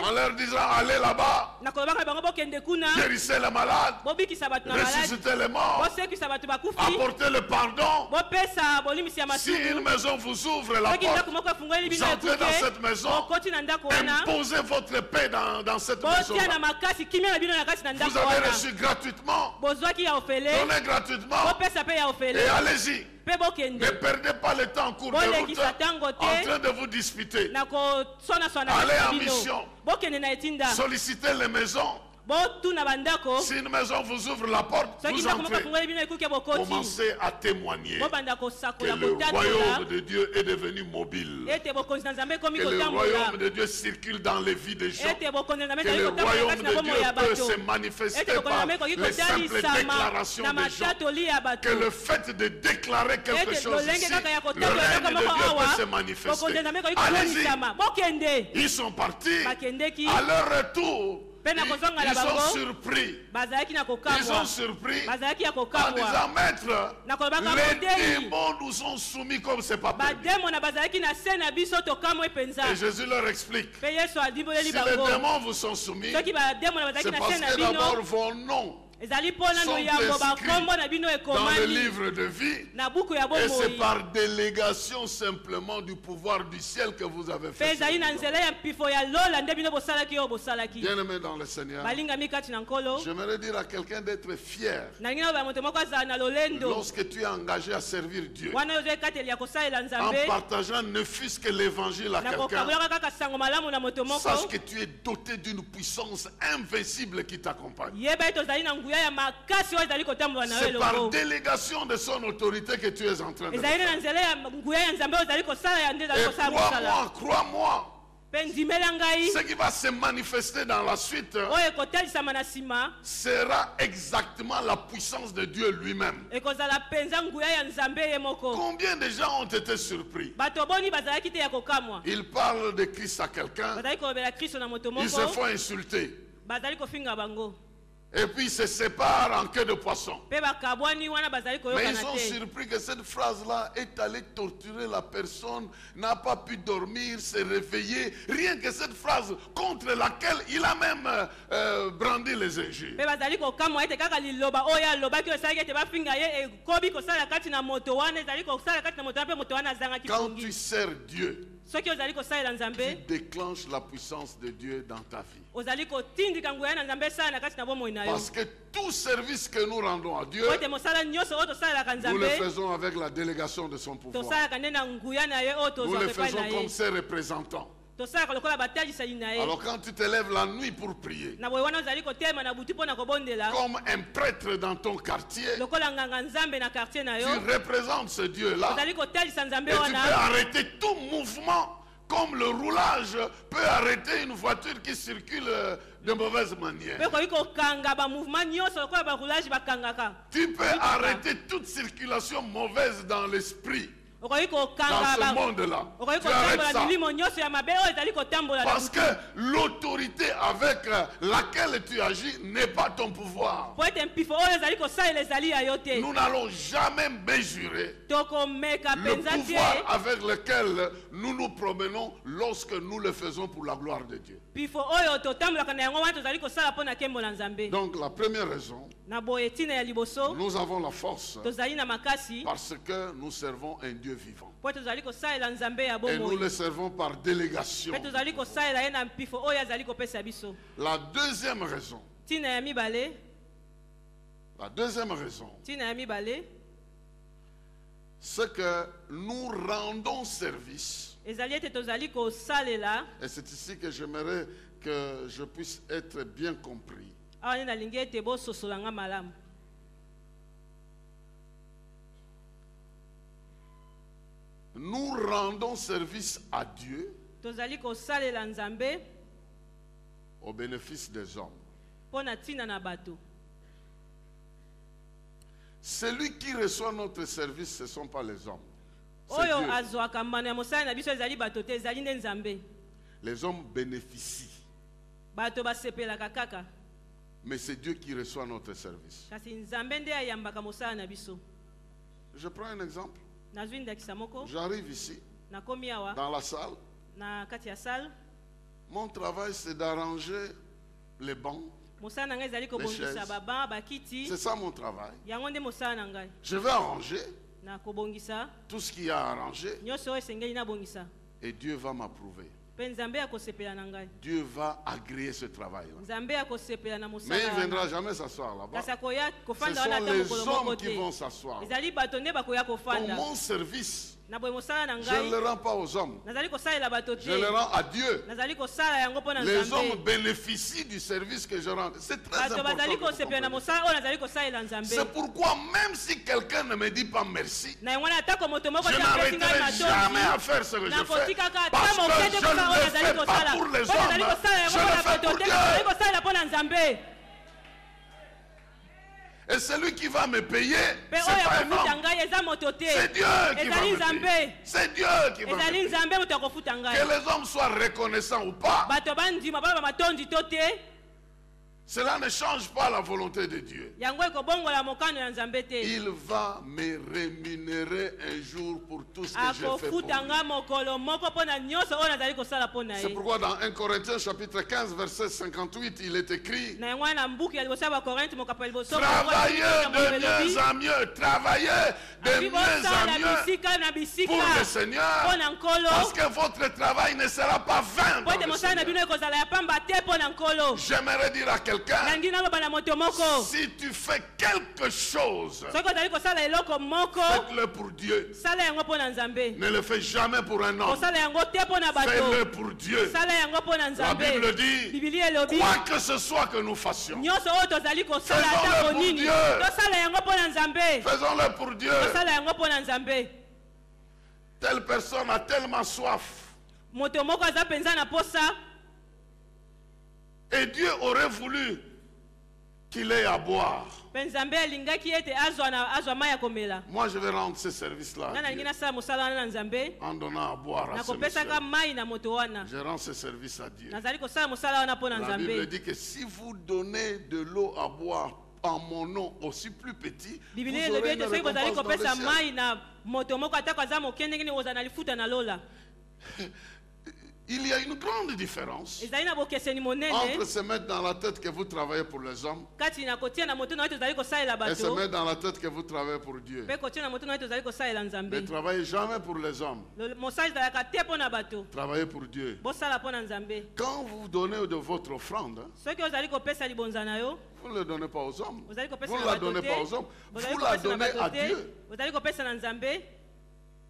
en leur disant allez là-bas, na kolobaka bango bokende kuna guérissez les malades, bobikisa bato na maladi, ressuscitez les morts, bosekisa bato bakufi, apportez le pardon. bopesa bolimisi ya Si une masumu. maison vous ouvre la Soki ndako porte, moko efungoli vous bino entrez dans cette ekuke, maison, okoti na ndako wana, imposez votre paix dans cette maison. botia na makasi kimia na bino na kati na Vous ndako avez wana, reçu gratuitement, bozwaki ya ofele, donnez gratuitement bopesa mpe ya ofele, et allez-y. mpe bokende. Ne perdez pas le temps en cours de route Bolekisa tango te, en train de vous disputer. na koswana-swana Allez na en bino. mission. Bokende na etinda, Sollicitez les maisons. botuna bandako, Si une maison vous ouvre la porte, soki vous ndako moko entrez. efungoli bino ekuke bokoti, Commencez à témoigner bobanda que kosakola le kotatola royaume de Dieu est devenu mobile. ete bokonzi na nzambe ekomi Que le kotambola, royaume de Dieu circule dans les vies des gens. ete bokonzi na nzambe Que ezali le kotambola royaume kati na de bomoi Dieu ya peut bato, se ete manifester bokonzi na par nzambe ekoki les simples kotalisama déclarations na des gens. matatoli ya bato, Que le fait de déclarer quelque ete chose lolenge ici, kaka ya le kotambola règne eloko de moko Dieu awa, peut se bokonzi manifester. na nzambe ekoki Allez-y. kolonisama, bokende. Ils sont partis. Bakendeki, À leur retour, mpe na kozonga na ils sont bango, surpris. bazalaki na Ils kokamwa, sont surpris bazalaki ya en kokamwa, disant, Maître, na kolobaka les modeli, démons nous sont soumis comme c'est pas permis. bademo na bazalaki na se na biso tokamwa epenza. Et Jésus leur explique, Mpe Yesu adiboleli si les bango, démons vous sont soumis, soki bademo na bazalaki c'est na parce se na que bino, d'abord vos noms ezali mpo nano sont yango inscrits bakombo na bino dans le ekomami livre de vie. na buku ya Et c'est bomoi, par délégation simplement du pouvoir du ciel que vous avez mpe fait. ezali na nzela ya mpifo ya lola nde bino bosalaki oyo bosalaki. Bien-aimé dans le Seigneur, Balingami kati na nkolo, j'aimerais dire à quelqu'un d'être fier nalingi na moto moko azala na lolendo lorsque tu es engagé à servir Dieu, wana oyo ozwa ekateli ya kosalela en nzambe, partageant ne fût-ce que l'évangile à na quelqu'un. kokabolaka kaka sango malamu na moto moko, Sache que tu es doté d'une puissance invincible qui t'accompagne. yeba ete ozali na nguya ya makasi oyo ezali kotambola na yo C'est par elongo, délégation de son autorité que tu es en train de le ezali faire. na nzela ya nguya ya nzambe oyo ezali kosala ya nde ezali Et kosala mosala. crois-moi, Mpe ndimela ngai ce qui va se manifester dans la suite oyo ekotalisama na nsima, sera exactement la puissance de Dieu lui-même. ekozala mpenza nguya ya nzambe ye moko. Combien de gens ont été surpris? Bato boni bazalaki te ya kokamwa, Ils parlent de Christ à quelqu'un, bazali kolobela kristo na moto ils se moko, font insulter. bazali kofinga bango, Et puis ils se séparent en queue de poisson. mpe bakabwani wana bazali Mais koyokana ils sont te. surpris que cette phrase-là est allée torturer la personne, n'a pas pu dormir, se réveiller. Rien que cette phrase contre laquelle il a même brandi les injures. Mpe bazali kokamwa ete kaka liloba oyo alobaki oyo esalaki ete bafinga ye ekobi kosala kati na moto wana, ezali kosala kati na moto wana mpe moto wana azangaki Quand tu pongi. sers Dieu, Soki ozali kosalela tu nzambe, déclenches la puissance de Dieu dans ta vie. ozali kotindika nguya na nzambe esala na kati na bomoi na yo. Parce que tout service que nous rendons à Dieu, Po ete mosala nyonso oyo tosalelaka nous le nzambe, faisons avec la délégation de son pouvoir. tosalaka nde na nguya na ye oyo Nous tozwaka le epai faisons na comme ye. ses représentants. Tosalaka lokola batalisali na ye. Alors quand tu te lèves la nuit pour prier, Na boye wana ozali kotelema na butu mpo na kobondela, comme un prêtre dans ton quartier, lokola nganga nzambe na quartier na yo, tu représentes ce Dieu-là ozali kotalisa et nzambe tu peux wana, arrêter tout mouvement Comme le roulage peut arrêter une voiture qui circule de mauvaise manière. Tu peux arrêter toute circulation mauvaise dans l'esprit. Dans ce monde-là. Tu arrêtes ça. Parce que l'autorité avec laquelle tu agis n'est pas ton pouvoir. Nous n'allons jamais mesurer le pouvoir avec lequel nous nous promenons lorsque nous le faisons pour la gloire de Dieu. Donc la première raison, nous avons la force parce que nous servons un Dieu vivant. Et nous le servons par délégation. La deuxième raison, c'est que nous rendons service. Et c'est ici que j'aimerais que je puisse être bien compris. Nous rendons service à Dieu au bénéfice des hommes. Celui qui reçoit notre service, ce ne sont pas les hommes. Les hommes bénéficient. Mais c'est Dieu qui reçoit notre service. Je prends un exemple. J'arrive ici, dans la salle. Mon travail, c'est d'arranger les bancs, les chaises. C'est ça mon travail. Je vais arranger tout ce qu'il y a à arranger. Et Dieu va m'approuver. Dieu va agréer ce travail-là. Mais il ne viendra jamais s'asseoir là-bas. Ce sont les hommes qui vont s'asseoir. Pour mon service, je ne le rends pas aux hommes. Je le rends à Dieu. Les hommes bénéficient du service que je rends. C'est très important. C'est pourquoi même si quelqu'un ne me dit pas merci, je n'arrêterai jamais à faire ce que je fais. Parce que je ne le fais pas pour les hommes. Je le fais pour Dieu. Et celui qui va me payer, c'est pas un homme. C'est Dieu qui va me payer. C'est Dieu qui va me payer. Que les hommes soient reconnaissants ou pas, cela ne change pas la volonté de Dieu. Il va me rémunérer un jour pour tout ce que j'ai fait pour lui. C'est pourquoi dans 1 Corinthiens chapitre 15 verset 58 il est écrit: travaillez de mieux en mieux, travaillez de mieux en mieux pour le Seigneur, parce que votre travail ne sera pas vain dans le Seigneur. J'aimerais dire à quelqu'un, si tu fais quelque chose, faites-le pour Dieu. Ne le fais jamais pour un homme. Fais-le pour Dieu. La Bible dit, quoi que ce soit que nous fassions, faisons-le pour Dieu. Faisons-le pour Dieu. Telle personne a tellement soif. Et Dieu aurait voulu qu'il ait à boire. Moi, je vais rendre ce service-là en donnant à boire à ce monsieur. Je rends ce service à Dieu. La Bible dit que si vous donnez de l'eau à boire en mon nom aussi plus petit, vous aurez une récompense dans le ciel. Il y a une grande différence entre se mettre dans la tête que vous travaillez pour les hommes et se mettre dans la tête que vous travaillez pour Dieu. Ne travaillez jamais pour les hommes. Travaillez pour Dieu. Quand vous donnez de votre offrande, vous ne le donnez pas aux hommes. Vous ne la donnez pas aux hommes. Vous la donnez à Dieu.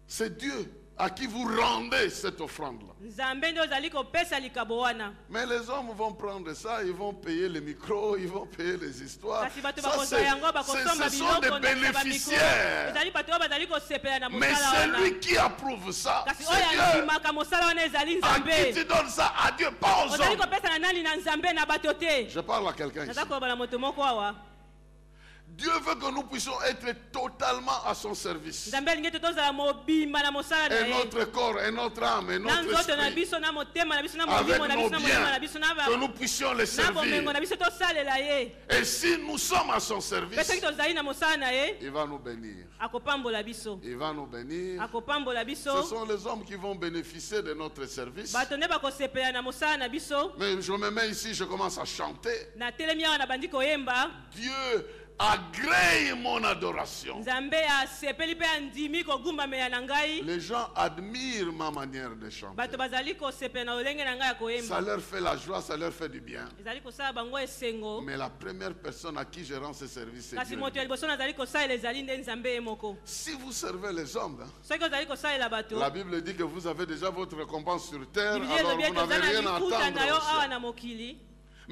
C'est Dieu à qui vous rendez cette offrande-là. nzambe nde ozali kopesa likabo wana. Mais les hommes vont prendre ça, ils vont payer les micros, ils vont payer les histoires. Kasi bato Ça, bakozwa yango ce bakosomba sont des biloko na mikro. bénéficiaires. Ezali bato oyo bazali kosepela na Mais mosala wana. celui qui approuve ça, Kasi c'est oyo Dieu. andimaka mosala wana ezali À qui nzambe. tu donnes ça? À Dieu, pas aux Ozali hommes. kopesa na nani? Na nzambe na bato te. Je parle à quelqu'un ici. Naza koloba na moto moko awa. Dieu veut que nous puissions être totalement à son service. Nzambe alingi ete tozala mobimba na mosala na Et ye. notre corps, et notre âme, et Na notre nzoto na esprit. biso na motema na biso na Avec molimo na nos biso na motema na biens, biso na que nous puissions les na bomengo servir. na biso tosalela ye. Et si nous sommes à son Mpe service, soki tozali na mosala na ye, il va nous bénir. akopambola biso. Il va nous bénir. Akopambola Ce biso. sont les hommes qui vont bénéficier de notre service. Bato nde bakosepela na mosala na biso. Mais je me mets ici, je commence à chanter. Na telemi awa na bandi koyemba. Dieu agrée mon adoration. Nzambe asepeli mpe andimi kogumbamela na ngai. Les gens admirent ma manière de chanter. Bato bazali kosepela na lolenge na ngai ya Ça koyemba. leur fait la joie, ça leur fait du bien. Ezali kosala bango esengo. Mais la première personne à qui je rends ce service, c'est Kasi Dieu. moto ya liboso nazali kosalela ezali nde nzambe ye moko. Si vous servez les hommes, hein, Soki ozali kosalela bato, la Bible dit que vous avez déjà votre récompense sur terre, Biblia alors elobi vous ete oza n'avez na rien à lifuta na yo attendre au awa ciel. na mokili.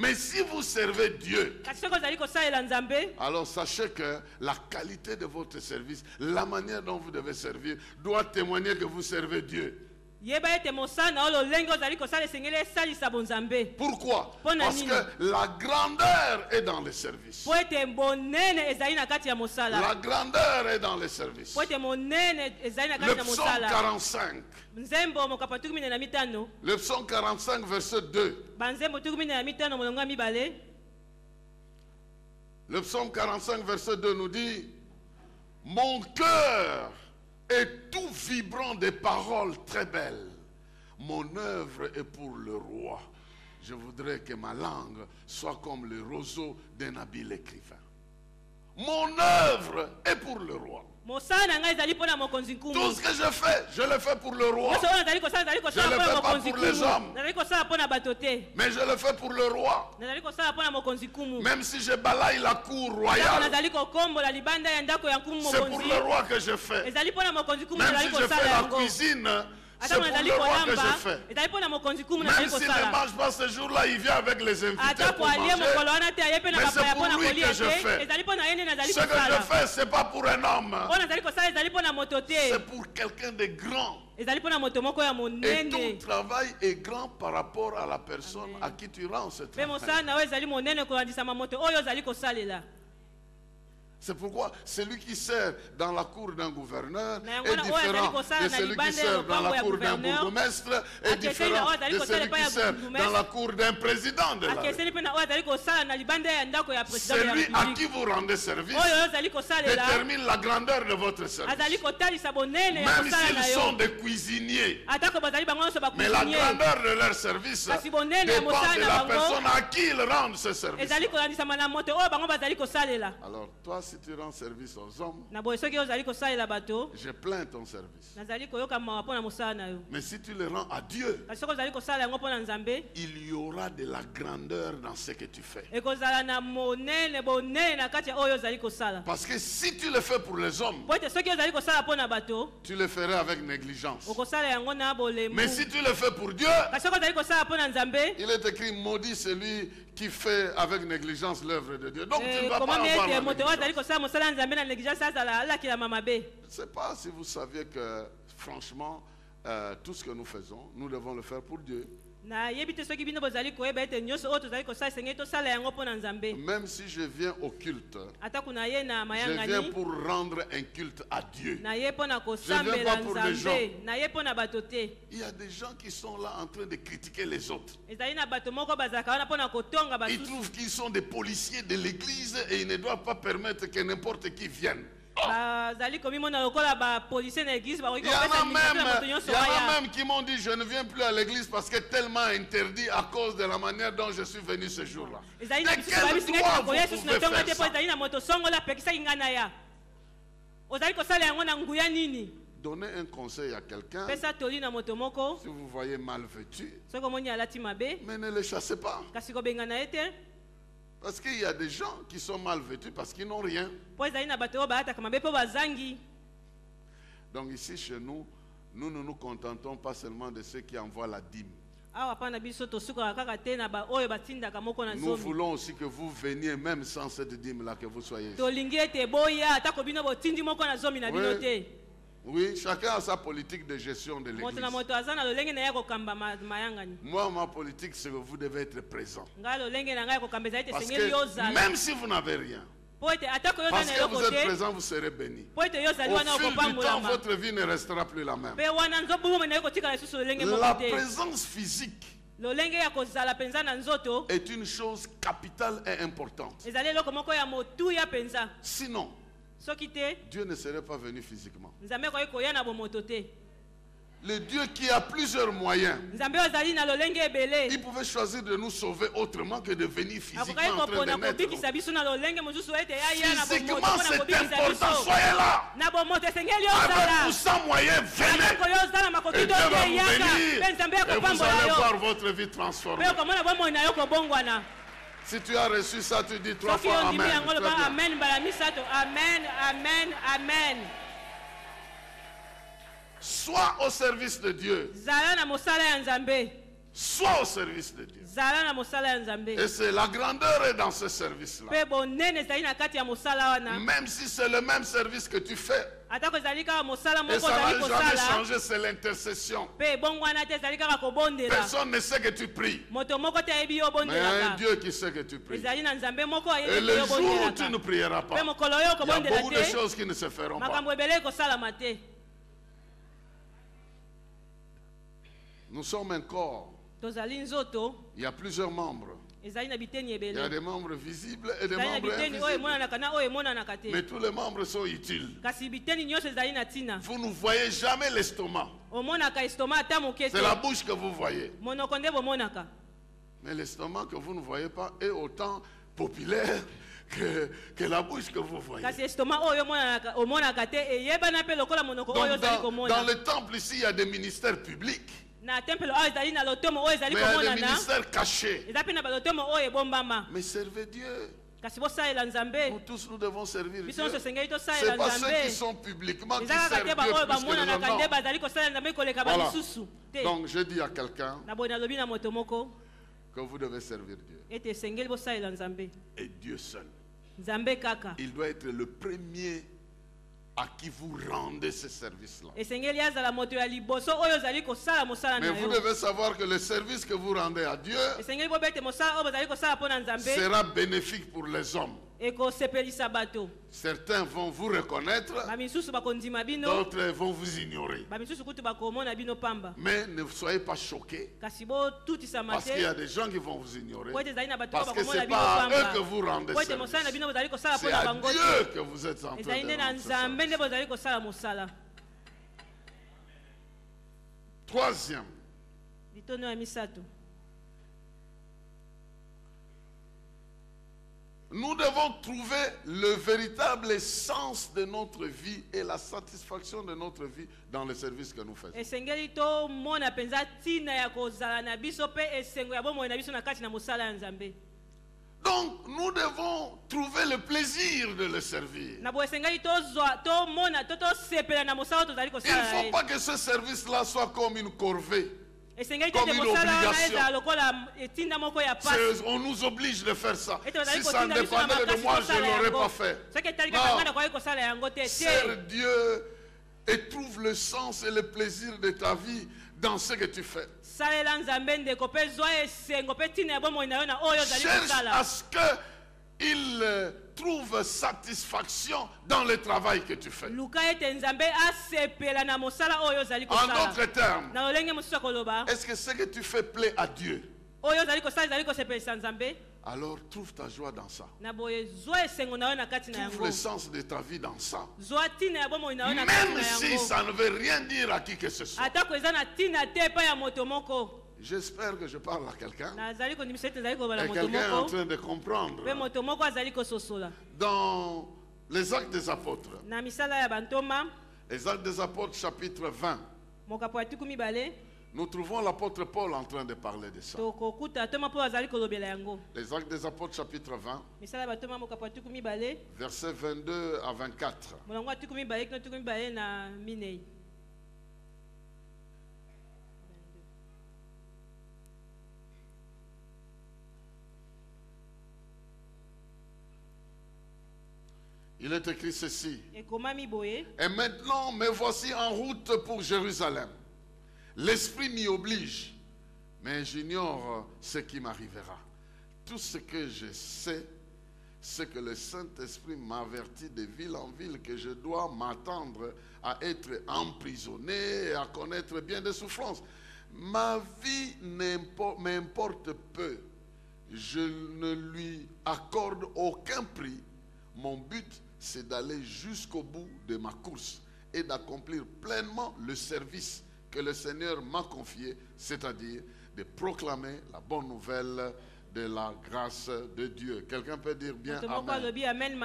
Mais si vous servez Dieu, Kasi soki ozali kosalela nzambe, alors sachez que la qualité de votre service, la manière dont vous devez servir, doit témoigner que vous servez Dieu. yeba ete mosala na yo lolenge ozali kosala esengeli esalisa bonzambe. Pourquoi? Pona Parce nini? que la grandeur est dans le service. Po ete monene ezali na kati ya mosala. La grandeur est dans le service. Po ete monene ezali na Le kati ya psaume mosala. 45. Nzembo mokapa tukumi na mitano. Le psaume 45, verset 2. Banzembo tukumi na mitano molongo ya mibale. Le psaume 45, verset 2 nous dit: mon cœur est tout vibrant des paroles très belles. Mon œuvre est pour le roi. Je voudrais que ma langue soit comme le roseau d'un habile écrivain. Mon œuvre est pour le roi. Mosala na ngai ezali mpona mokonzi Tout nkumu. ce que je fais, je le fais pour le roi. Nyonso oyo nazali kosala Je mpona le fais pas mokonzi pour les nkumu. hommes. Nazali kosala mpona bato te. Mais je le fais pour le roi. Nazali kosala mpona mokonzi nkumu. Même si je balaye la cour Ndako royale, nazali kokombola libanda ya ndako ya nkumu c'est pour mokonzi. le roi que je fais. Ezali mpona mokonzi nkumu Même nazali si je fais kosala la yango. cuisine, c'est Ata pour nazali le roi que kolamba, je fais. ezali mpona mokonzi nkumu Même nazali s'il ne kosala. mange pas ce jour-là, il vient avec les invités Ata pour koalie mokolo manger. wana te aye mpe na Mais bapaya c'est pour mpona lui kolia que je te. fais. Ezali mpona ye nde nazali Ce que je kosala. fais, ce n'est pas pour un homme. Oyo nazali kosala ezali mpona moto te. C'est pour quelqu'un de grand. Ezali mpona moto moko ya Et monene. ton travail est grand par rapport à la personne à qui tu rends ce Mpe mosala travail. na yo ezali monene kolandisama moto oyo ozali kosalela. C'est pourquoi celui qui sert dans la cour d'un gouverneur Na yango est na oyo différent azali kosala de na celui qui libanda ya sert dans la lopango ya cour d'un gouverneur. bourgmestre, est Akeseni na différent oyo azali de kosala celui epai qui ya sert bourgmestre. dans la cour d'un président de la République. Akeseni mpe na oyo azali kosala na libanda ya ndako ya président de la Celui à qui République. vous rendez service Oyo oyo ozali kosalela détermine la grandeur de votre service. azali kotalisa bonene ya Même kosala na s'ils sont yo. des cuisiniers. Atako bazali bango nyonso Mais la bakusinye. grandeur de leur service Kasi bonene ya dépend mosala de na la bango personne à qui ils rendent ce service. ezali kolandisama na moto oyo bango bazali kosalela. Alors, toi, si tu rends service aux hommes, Na boye soki ozali kosalela bato, je plains ton service. nazali koyoka mawa mpona mosala na yo. Mais si tu le rends à Dieu, Kasi soki ozali kosala yango mpona nzambe, il y aura de la grandeur dans ce que tu fais. ekozala na monene bonene na kati ya oyo ozali kosala. Parce que si tu le fais pour les hommes, Po ete soki ozali kosala mpona bato, tu le ferais avec négligence. okosala yango na bolembu. Mais si tu le fais pour Dieu, Kasi soki ozali kosala mpona nzambe, il est écrit: maudit celui qui fait avec négligence l'œuvre de Dieu. Donc tu ne vas pas komami avoir ete la moto oyo azali négligence. kosala mosala ya nzambe na négligence azala alakilama mabe. Je ne sais pas si vous saviez que, franchement, tout ce que nous faisons, nous devons le faire pour Dieu. nayebi te soki bino bozali koyeba ete nyonso oyo tozali kosala esengeli tosala yango mpo na nzambe. Même si je viens au culte, Atako na ye na je viens mayangani, pour rendre un culte à Dieu. na ye mpo na Je kosambela viens pas pour les nzambe, na ye mpo na bato te. Il y a des gens qui sont là en train de critiquer les autres. ezali na bato moko bazalaka wana mpo na kotonga Ils basusu. trouvent qu'ils sont des policiers de l'église et ils ne doivent pas permettre que n'importe qui vienne. bazali komimona lokola bapolisier na église bakoki Il y en kopesa a limite na moto même, nyonso il y en a waya. même qui m'ont dit: je ne viens plus à l'église parce que tellement interdit à cause de la manière dont je suis venu ce jour-là. ezali De na bisusu quel babisinga droit ete nakoya vous lisusu pouvez na tonga faire te mpo ça? ezali na moto songola apekisaki ngai na ya. Ozali kosala yango na nguya nini? Donnez un conseil à quelqu'un. Pesa toli na moto moko, Si vous voyez mal vêtu, soki omoni alati mabe, mais ne le chassez pas. kasi kobengana ye te. Parce qu'il y a des gens qui sont mal vêtus parce qu'ils n'ont rien. Po ezali na bato oyo balataka mabe mpo bazangi. Donc ici chez nous, nous ne nous contentons pas seulement de ceux qui envoient la dîme. Nous voulons aussi que vous veniez même sans cette dîme-là, que vous soyez ici. Oui, chacun a sa politique de gestion de l'église. Moi, ma politique, c'est que vous devez être présent. Parce que même si vous n'avez rien, parce que vous êtes présent, vous serez béni. Au fil du temps, votre vie ne restera plus la même. La présence physique est une chose capitale et importante. Sinon, Dieu ne serait pas venu physiquement. Le Dieu qui a plusieurs moyens, il pouvait choisir de nous sauver autrement que de venir physiquement en train de naître. Physiquement, c'est important. Soyez là. Avec ou sans moyens, venez. Et Dieu va vous bénir. Et vous allez voir votre vie transformée. Si tu as reçu ça, tu dis 3 fois Amen. Amen, Amen, Amen. Sois au service de Dieu. Sois au service de Dieu. Et c'est la grandeur est dans ce service-là. Même si c'est le même service que tu fais. Et ça ne va jamais changer, c'est l'intercession. Personne ne sait que tu pries. Mais il y a un Dieu qui sait que tu pries. Et le jour où tu ne prieras pas, il y a beaucoup de choses qui ne se feront pas. Nous sommes un corps. Il y a plusieurs membres. Il y a des membres visibles et des membres invisibles. Mais tous les membres sont utiles. Vous ne voyez jamais l'estomac. C'est la bouche que vous voyez. Mais l'estomac que vous ne voyez pas est autant populaire que la bouche que vous voyez. Donc, dans le temple ici, il y a des ministères publics. Mais il y a des ministères cachés. Mais servez Dieu. Nous tous, nous devons servir Dieu. Ce n'est pas ceux qui sont publiquement qui servent Dieu plus que les autres. Voilà. Donc je dis à quelqu'un que vous devez servir Dieu. Et Dieu seul. Il doit être le premier à qui vous rendez ce service-là. Mais vous devez savoir que le service que vous rendez à Dieu sera bénéfique pour les hommes. Certains vont vous reconnaître, d'autres vont vous ignorer. Mais ne soyez pas choqués, parce qu'il y a des gens qui vont vous ignorer, parce que ce n'est pas à eux que vous rendez service, c'est à Dieu que vous êtes en train de rendre service. Troisième, nous devons trouver le véritable sens de notre vie et la satisfaction de notre vie dans le service que nous faisons. Donc, nous devons trouver le plaisir de le servir. Il ne faut pas que ce service-là soit comme une corvée. Comme une obligation. On nous oblige de faire ça. Si ça dépendait de moi, je ne l'aurais pas fait. Non. Sers Dieu et trouve le sens et le plaisir de ta vie dans ce que tu fais. Cherche à ce qu'il trouve satisfaction dans le travail que tu fais. En d'autres termes, est-ce que ce que tu fais plaît à Dieu? Alors trouve ta joie dans ça. Trouve le sens de ta vie dans ça. Même si ça ne veut rien dire à qui que ce soit. J'espère que je parle à quelqu'un. Et quelqu'un est en train de comprendre. Dans les Actes des Apôtres. Les Actes des Apôtres chapitre 20. Nous trouvons l'apôtre Paul en train de parler de ça. Les Actes des Apôtres chapitre 20. Versets 22 à 24. Il est écrit ceci. ekomami boye. Et maintenant, me voici en route pour Jérusalem. L'Esprit m'y oblige, mais j'ignore ce qui m'arrivera. Tout ce que je sais, c'est que le Saint-Esprit m'avertit de ville en ville que je dois m'attendre à être emprisonné et à connaître bien des souffrances. Ma vie m'importe peu. Je ne lui accorde aucun prix. Mon but, c'est d'aller jusqu'au bout de ma course et d'accomplir pleinement le service que le Seigneur m'a confié, c'est-à-dire de proclamer la bonne nouvelle de la grâce de Dieu. Quelqu'un peut dire bien Amen.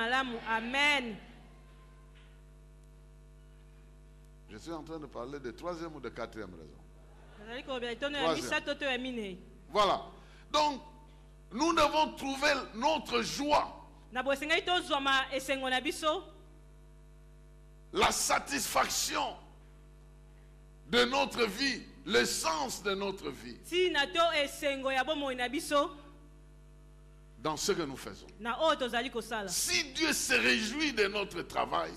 Amen. Je suis en train de parler de troisième ou de quatrième raison. Troisième. Voilà. Donc, nous devons trouver notre joie, la satisfaction de notre vie, le sens de notre vie dans ce que nous faisons. Si Dieu se réjouit de notre travail,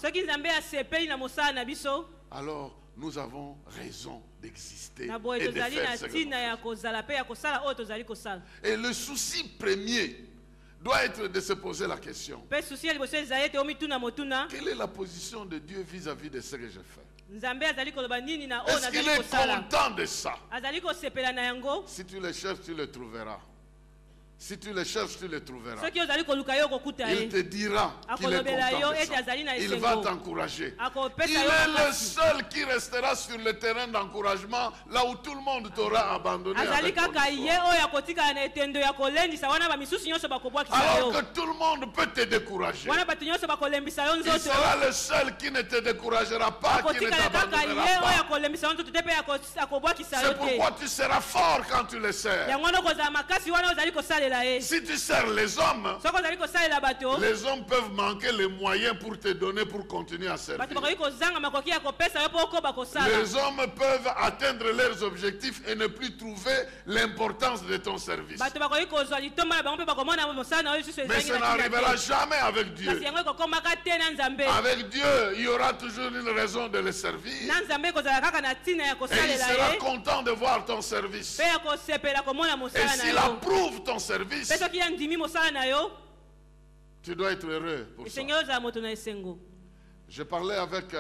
alors nous avons raison d'exister et de faire ce que nous faisons. Et le souci premier doit être de se poser la question: quelle est la position de Dieu vis-à-vis de ce que je fais? Est-ce qu'il est content de ça? Si tu le cherches, tu le trouveras. Si tu le cherches, tu le trouveras. Il te dira qu'il est content de ça. Il va t'encourager. Il est le seul qui restera sur le terrain d'encouragement là où tout le monde t'aura abandonné. Alors que tout le monde peut te décourager, il sera le seul qui ne te découragera pas, qui ne t'abandonnera pas. C'est pourquoi tu seras fort quand tu le sers. Si tu sers les hommes peuvent manquer les moyens pour te donner pour continuer à servir. Les hommes peuvent atteindre leurs objectifs et ne plus trouver l'importance de ton service. Mais ça n'arrivera jamais avec Dieu. Avec Dieu, il y aura toujours une raison de le servir. Et il sera content de voir ton service. Et s'il approuve ton service, tu dois être heureux pour ça. Je parlais avec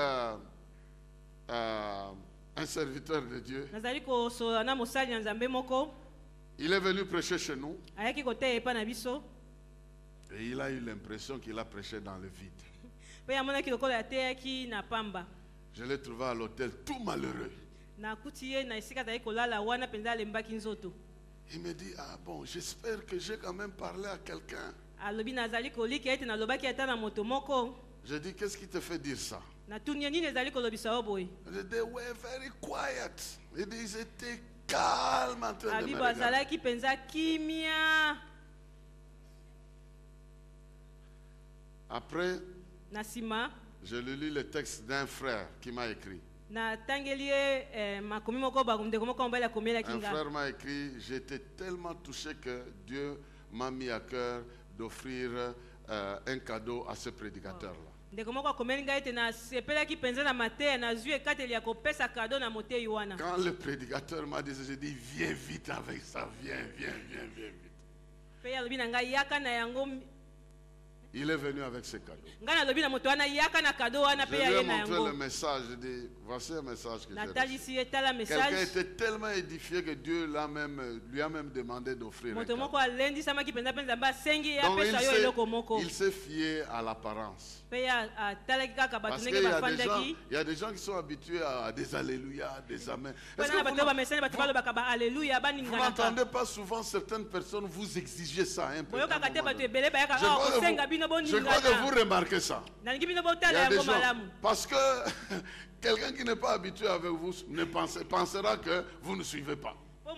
un serviteur de Dieu. Il est venu prêcher chez nous. Et il a eu l'impression qu'il a prêché dans le vide. Je l'ai trouvé à l'hôtel tout malheureux. Il me dit: ah bon, j'espère que j'ai quand même parlé à quelqu'un. Je dis: qu'est-ce qui te fait dire ça? They were very quiet. Ils étaient calmes en train de me regarder. Après, je lis le texte d'un frère qui m'a écrit. Un frère m'a écrit: j'étais tellement touché que Dieu m'a mis à cœur d'offrir un cadeau à ce prédicateur-là. Quand le prédicateur m'a dit, j'ai dit: viens vite avec ça, viens vite. Il est venu avec ce cadeau. Je lui ai montré le message. Je lui ai dit: voici un message que j'ai reçu. Quelqu'un était tellement édifié que Dieu lui a même demandé d'offrir un cadeau. Donc il s'est fié à l'apparence. Parce qu'il y a des gens qui sont habitués à des alléluia, des amens. Vous n'entendez pas souvent certaines personnes vous exiger ça un peu. Je crois que vous remarquez ça. Il y a des gens, parce que quelqu'un qui n'est pas habitué avec vous pensera que vous ne suivez pas. Mais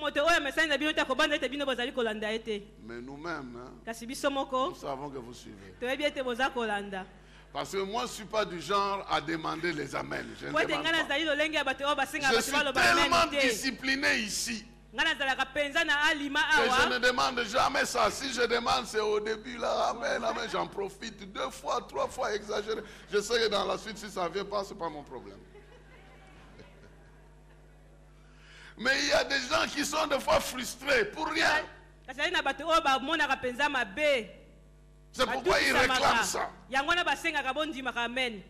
nous-mêmes, nous savons que vous suivez. Parce que moi, je ne suis pas du genre à demander les amens. Je suis tellement discipliné ici nga nazalaka penza na alima Et je awa ne demande jamais ça. Si je demande, c'est au début là. Amen, amen. J'en profite 2 fois, 3 fois exagéré. Je sais que dans la suite, si ça ne vient pas, ce n'est pas mon problème. Mais il y a des gens qui sont des fois frustrés pour rien. kasi ali na bato oyo bamonaka penza mabe C'est pourquoi ils réclament ça. yango wana basengaka bondimaka amen.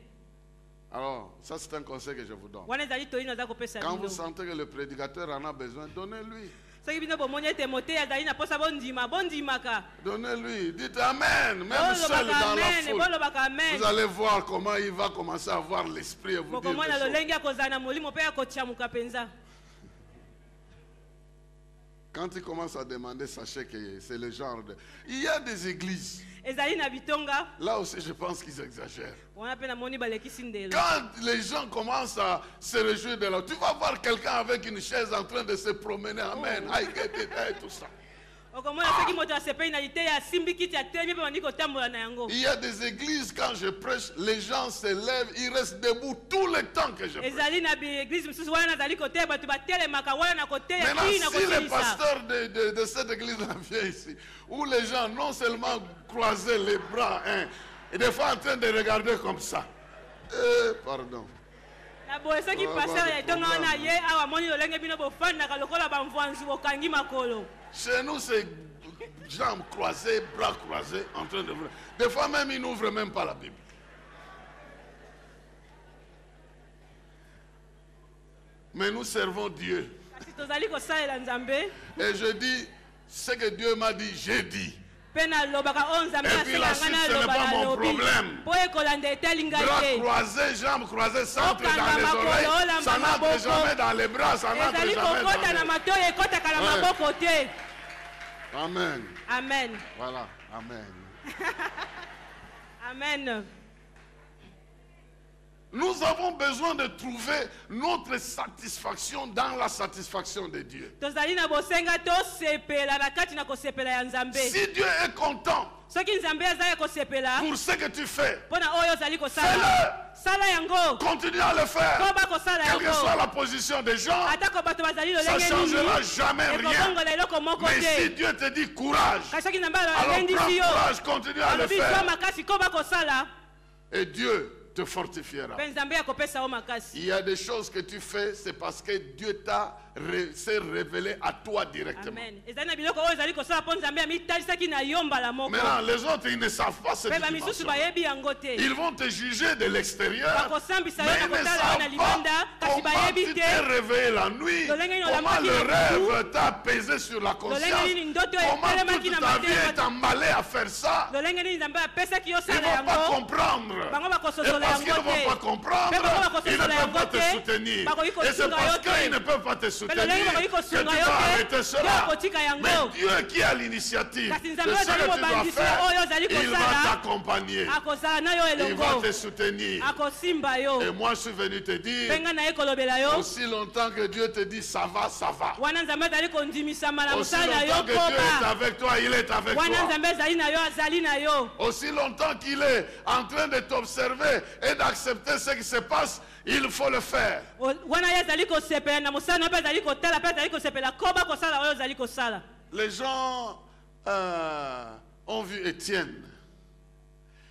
Alors, ça c'est un conseil que je vous donne. wana ezali toyini aza kopesa Quand vous bino sentez que le prédicateur en a besoin, donnez-lui. soki bino bomoni ete moteyi azali na posa bondimaka Donnez-lui. Dites Amen, même seul dans la foule. bolobaka amen Vous allez voir comment il va commencer à avoir l'esprit et vous dire bokomona des choses. lolenge akozala na molimo mpe akotyamuka penza. Quand il commence à demander, sachez que c'est le genre de... Il y a des églises. ezali na bitonga Là aussi, je pense qu'ils exagèrent. wana mpe namoni balekisi ndelo. Quand les gens commencent à se réjouir de là, tu vas voir quelqu'un avec une chaise en train de se promener. Amen. I get it, et tout ça. okomona soki moto asepeli na liteyi asimbi kiti atelemi mpe bandi kotambola na yango. Il y a des églises, quand je prêche, les gens se lèvent, ils restent debout tout le temps que je prêche. ezali na bieglise mosusu wana nazali koteya bato batelemaka wana na koteya Maintenant, kii na si le kosilisa. pasteur de cette église-là vient ici, où les gens non seulement croisaient les bras, hein, et des fois en train de regarder comme ça. Pardon. na boye soki paster ya etonga wana ye awa amoni lolenge bino bofandaka lokola bamvwanzi bokangi makolo. Chez nous, c'est jambes croisées, bras croisés, en train de... Des fois même, ils n'ouvrent même pas la Bible. Mais nous servons Dieu. kasi tozali kosalela nzambe Et je dis, ce que Dieu m'a dit, j'ai dit. mpe nalobaka oyo nzambe Et puis la asenganga suite, ce n'est naloba pas mon nalobi problème. mpo ekolanda etali ngai Bras te. croisés, jambes croisées, ça entre Okanga dans les makolo, oreilles. olamba Ça n'entre maboko. jamais dans les bras, ça n'entre ezali jamais kokota na dans matoyi ekotaka na Ouais. maboko te. les... Amen. amen Voilà, amen. amen. Nous avons besoin de trouver notre satisfaction dans la satisfaction de Dieu. tozali na bosenga tosepela na kati na kosepela ya nzambe. Si Dieu est content soki nzambe aza ya kosepela pour ce que tu fais, mpo na oyo ozali kosala fais-le. sala yango Continue à le faire. koba kosala Quelle que soit yango la position des gens, atako bato bazali ça ne lolenge changera nini jamais rien. ekobongola eloko moko Mais si te. Dieu te dit courage, kasi soki nzambe alors prends alendisi yo courage, continue à le alobi zwa faire. makasi koba kosala Et Dieu te fortifiera. mpe nzambe akopesa yo makasi. Il y a des choses que tu fais, c'est parce que Dieu s'est révélé à toi directement. amen. ezali na biloko oyo ezali kosala mpo nzambe amitalisaki na yo mbala moko Maintenant, les autres, ils ne savent pas cette mpe bamisusu dimension. bayebi yango te. Ils vont te juger de l'extérieur, bakosambisa mais yo na ils ne kotala yo na savent libanda pas kasi comment bayebi tu te t'es réveillé la nuit, Lolenge nini comment olamukaki le na butu. rêve t'a pesé sur la conscience, Lolenge nini ndoto comment etelemaki toute na ta vie motema. est emballée à faire ça. lolenge nini nzambe apesaki yo Ils ne sala vont pas yango comprendre. bango Et bakososola parce qu'ils ne yango vont pas te comprendre, Mais bango ils ne bakososola peuvent pas yango te te. soutenir. Bakoki Et c'est kosunga parce yo te. qu'ils ne peuvent pas te Mais soutenir lolenge bakoki que tu kosunga yo vas te. arrêter Yo cela. akotika yango. Mais Dieu qui a l'initiative Kasi de nzambe ce ozali que tu dois mobandisi oyo ozali faire, il va kosala t'accompagner. akozala na yo Il va elongo te soutenir. akosimba yo Et moi, je suis venu te dire, mpe ngai naye kolobela yo aussi longtemps que Dieu te dit ça va, ça va. wana nzambe azali kondimisama na Aussi mosala na yo longtemps que Dieu est koba avec toi, il est avec wana toi. nzambe azali na yo azali na yo Aussi longtemps qu'il est en train de t'observer et d'accepter ce qui se passe, il faut le faire. wana ye azali kosepela na mosala na yo mpe azali kotala mpe azali kosepela koba kosala oyo ozali kosala. Les gens ont vu Étienne.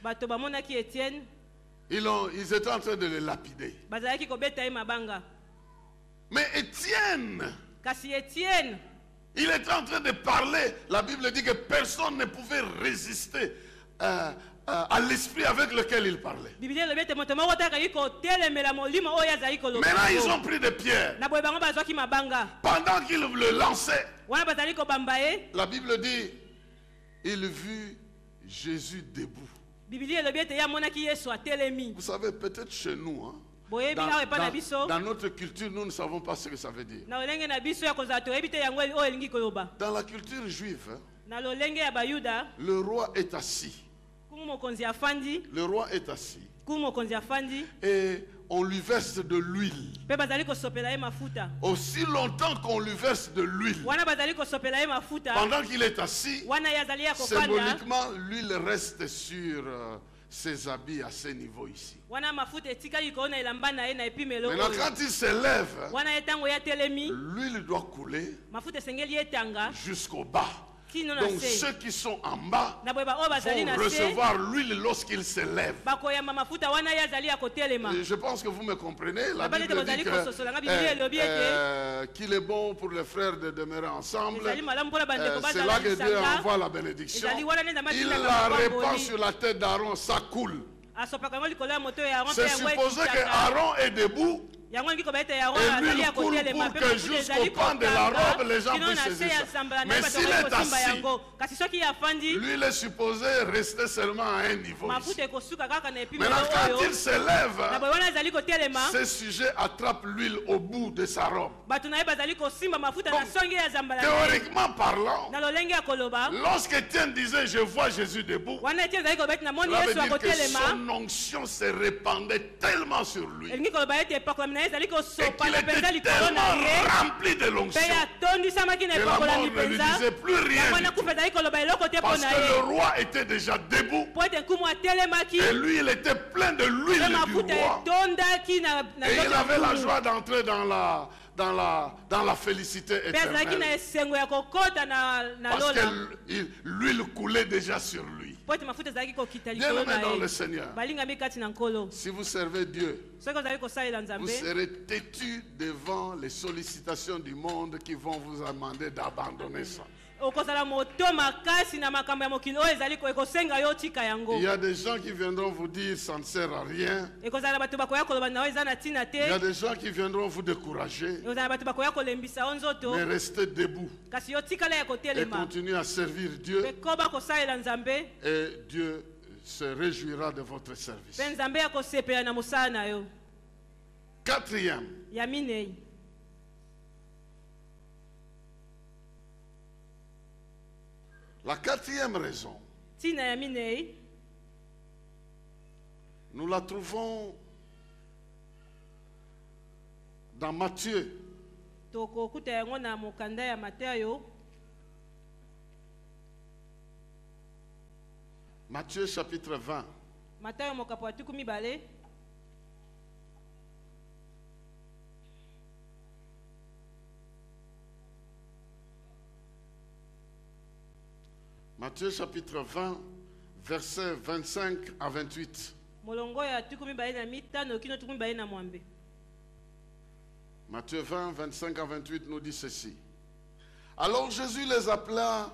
bato bamonaki Etienne Ils étaient en train de le lapider. bazalaki kobeta ye mabanga Mais Étienne, kasi Etienne il était en train de parler. La Bible dit que personne ne pouvait résister à l'esprit avec lequel il parlait. biblia elobi ete moto moko te akaki kotelemela molimo oyo azali koloba Maintenant, ils yango. ont pris des pierres. na boye bango bazwaki mabanga Pendant qu'ils le lançaient, wana bazali kobamba ye la Bible dit, il vit Jésus debout. biblia elobi ete ye amonaki yesu atelemi. Vous savez, peut-être chez nous, hein, boyebi awa epai na biso dans notre culture, nous ne savons pas ce que ça veut dire. na lolenge na biso ya kozala toyebi te yango oyo elingi koloba. Dans la culture juive, hein, na lolenge ya bayuda le roi est assis. kumu mokonzi afandi Le roi est assis. kumu mokonzi afandi Et on lui verse de l'huile. mpe bazali kosopela ye mafuta. Aussi longtemps qu'on lui verse de l'huile, wana bazali kosopela ye mafuta pendant qu'il est assis, wana ye azali ya kofanda symboliquement, l'huile reste ses habits à ce niveau ici. wana mafuta etikali koona elamba na ye na epimelo Maintenant, oyo. quand il se lève, wana ye ntango ya telemi l'huile doit couler mafuta esengeli etanga jusqu'au bas. kino na Donc se ceux qui sont en bas na boye baoyo bazali vont na se recevoir l'huile lorsqu'il se lève. bakoyamba mafuta wana ye azali ya kotelema. Et je pense que vous me comprenez. La Babali Bible te dit bozali kososolanga, Bible elobi ete qu'il est bon pour les frères de demeurer ensemble. ezali malamu mpona bandeko C'est là bazala que Dieu lisanga envoie la bénédiction. ezali wana nde Il matindaka la répand mapamboli sur la tête d'Aaron, ça coule. asopaka yango likolo ya moto ya Aaron mpe C'est yango supposé que ekitaka Aaron est debout yango ndiki koba ete Aaron et azali l'huile ya coule kotelema pour mpe que mafuta jusqu'au ezali pan de la robe, les gens kino puissent na se saisir ya ça. nsambala na Mais ye bato s'il est kosimba assis, yango kasi soki afandi l'huile est supposée rester seulement à un niveau ici. mafuta ekosuka kaka na epimelo Maintenant, quand oyo il se na lève, boye wana ezali kotelema ce sujet attrape l'huile au bout de sa robe. bato na ye bazali kosimba mafuta na Donc, songe ya zambala na ye. Théoriquement parlant, na lolenge ya koloba lorsqu'Étienne disait je vois Jésus debout, wana eti ezali koba eti namoni cela veut yesu dire que akotelema son onction se répandait tellement sur lui et elingi koloba ete epakolami na ye ezali qu'il kosopana mpenza était likolo na tellement ye rempli de mpe l'onction atondisamaki na que la mort epakolami ne lui mpenza disait plus na rien mwana du tout. kufa ezali koloba eloko te mpo Parce na que le ye roi était déjà debout mpo ete nkumu atelemaki et lui il était plein de l'huile mpe du mafuta roi etondaki na et il nzoto ya avait la nkumu. joie d'entrer dans la félicité mpe azalaki na éternelle esengo ya kokɔta na parce lola que l'huile coulait déjà sur lui. mpo ete mafuta ezalaki kokita Bien likolo aimé na dans le ye Seigneur, balingami kati na nkolo si vous servez Dieu, soki ozali kosalela vous nzambe serez têtu devant les sollicitations du monde qui vont vous demander d'abandonner ça. okozala moto makasi na makambo ya mokili oyo ezali ekosenga yo tika yango Il y a des gens qui viendront vous dire ça ne sert à rien. ekozala na bato bakoya koloba na yo eza na ntina Il y a te des gens qui viendront vous décourager. ekozala na bato bakoya kolembisa yo nzoto Mais restez debout kasi yo tikala ya et kotelema continuez à servir Dieu mpe koba kosalela nzambe et Dieu se réjouira de votre service. mpe nzambe akosepela na mosala na yo. Quatrième, Ya minei la quatrième raison, ntina ya minei nous la trouvons dans Matthieu, tokokuta yango na mokanda ya Matayo Matthieu chapitre 20. Matayo mokapo ya 20. Matthieu chapitre 20, versets 25 à 28. molongo ya 25 kino 27. Matthieu 20, 25 à 28 nous dit ceci. Alors Jésus les appela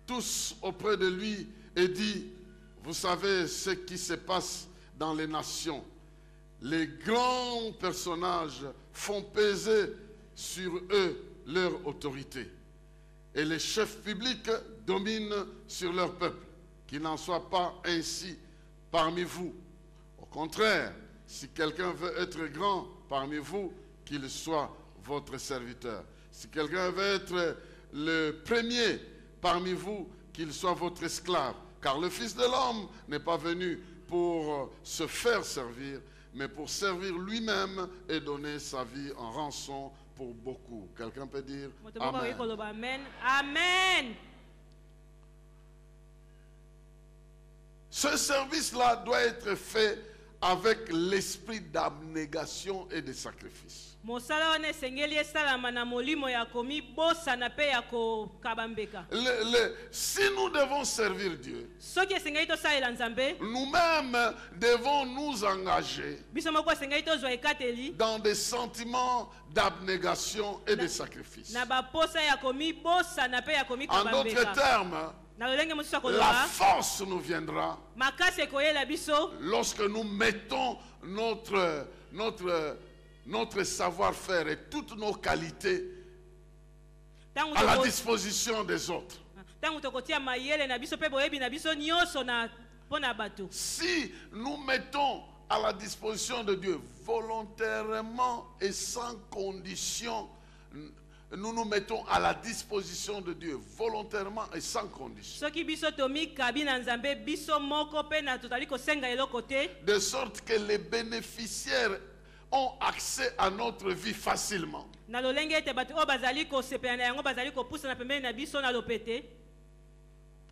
tous auprès de lui et dit, vous savez ce qui se passe dans les nations. Les grands personnages font peser sur eux leur autorité. Et les chefs publics dominent sur leur peuple. Qu'il n'en soit pas ainsi parmi vous. Au contraire, si quelqu'un veut être grand parmi vous, qu'il soit votre serviteur. Si quelqu'un veut être le premier parmi vous, qu'il soit votre esclave. Car le Fils de l'homme n'est pas venu pour se faire servir, mais pour servir lui-même et donner sa vie en rançon pour beaucoup. Quelqu'un peut dire Amen. Amen. Amen. Ce service-là doit être fait avec l'esprit d'abnégation et de sacrifice. Mosala wana esengeli esalama na molimo ya komibosana mpe ya kokabambeka. Si nous devons servir Dieu, Soki esengeli tosalela nzambe, nous-mêmes devons nous engager biso moko esengeli tozwa ekateli dans des sentiments d'abnégation et de sacrifice. na baposa ya komibosana mpe ya En d'autres komikabambeka. termes, Na lolenge mosusu ya la koloba, force nous viendra makasi ekoyela biso lorsque nous mettons notre savoir-faire et toutes nos qualités ntango à la toko- disposition des autres. ntango tokotia mayele na biso mpe boyebi na biso nyonso na mpo na bato. Si nous mettons à la disposition de Dieu volontairement et sans condition, nous nous mettons à la disposition de Dieu volontairement et sans condition. Soki biso tomikabi na nzambe biso moko mpe na tozali kosenga eloko te, De sorte que les bénéficiaires ont accès à notre vie facilement. na lolenge ete bato oyo bazali kosepela na yango bazali kopusana pembeni na biso na lopete.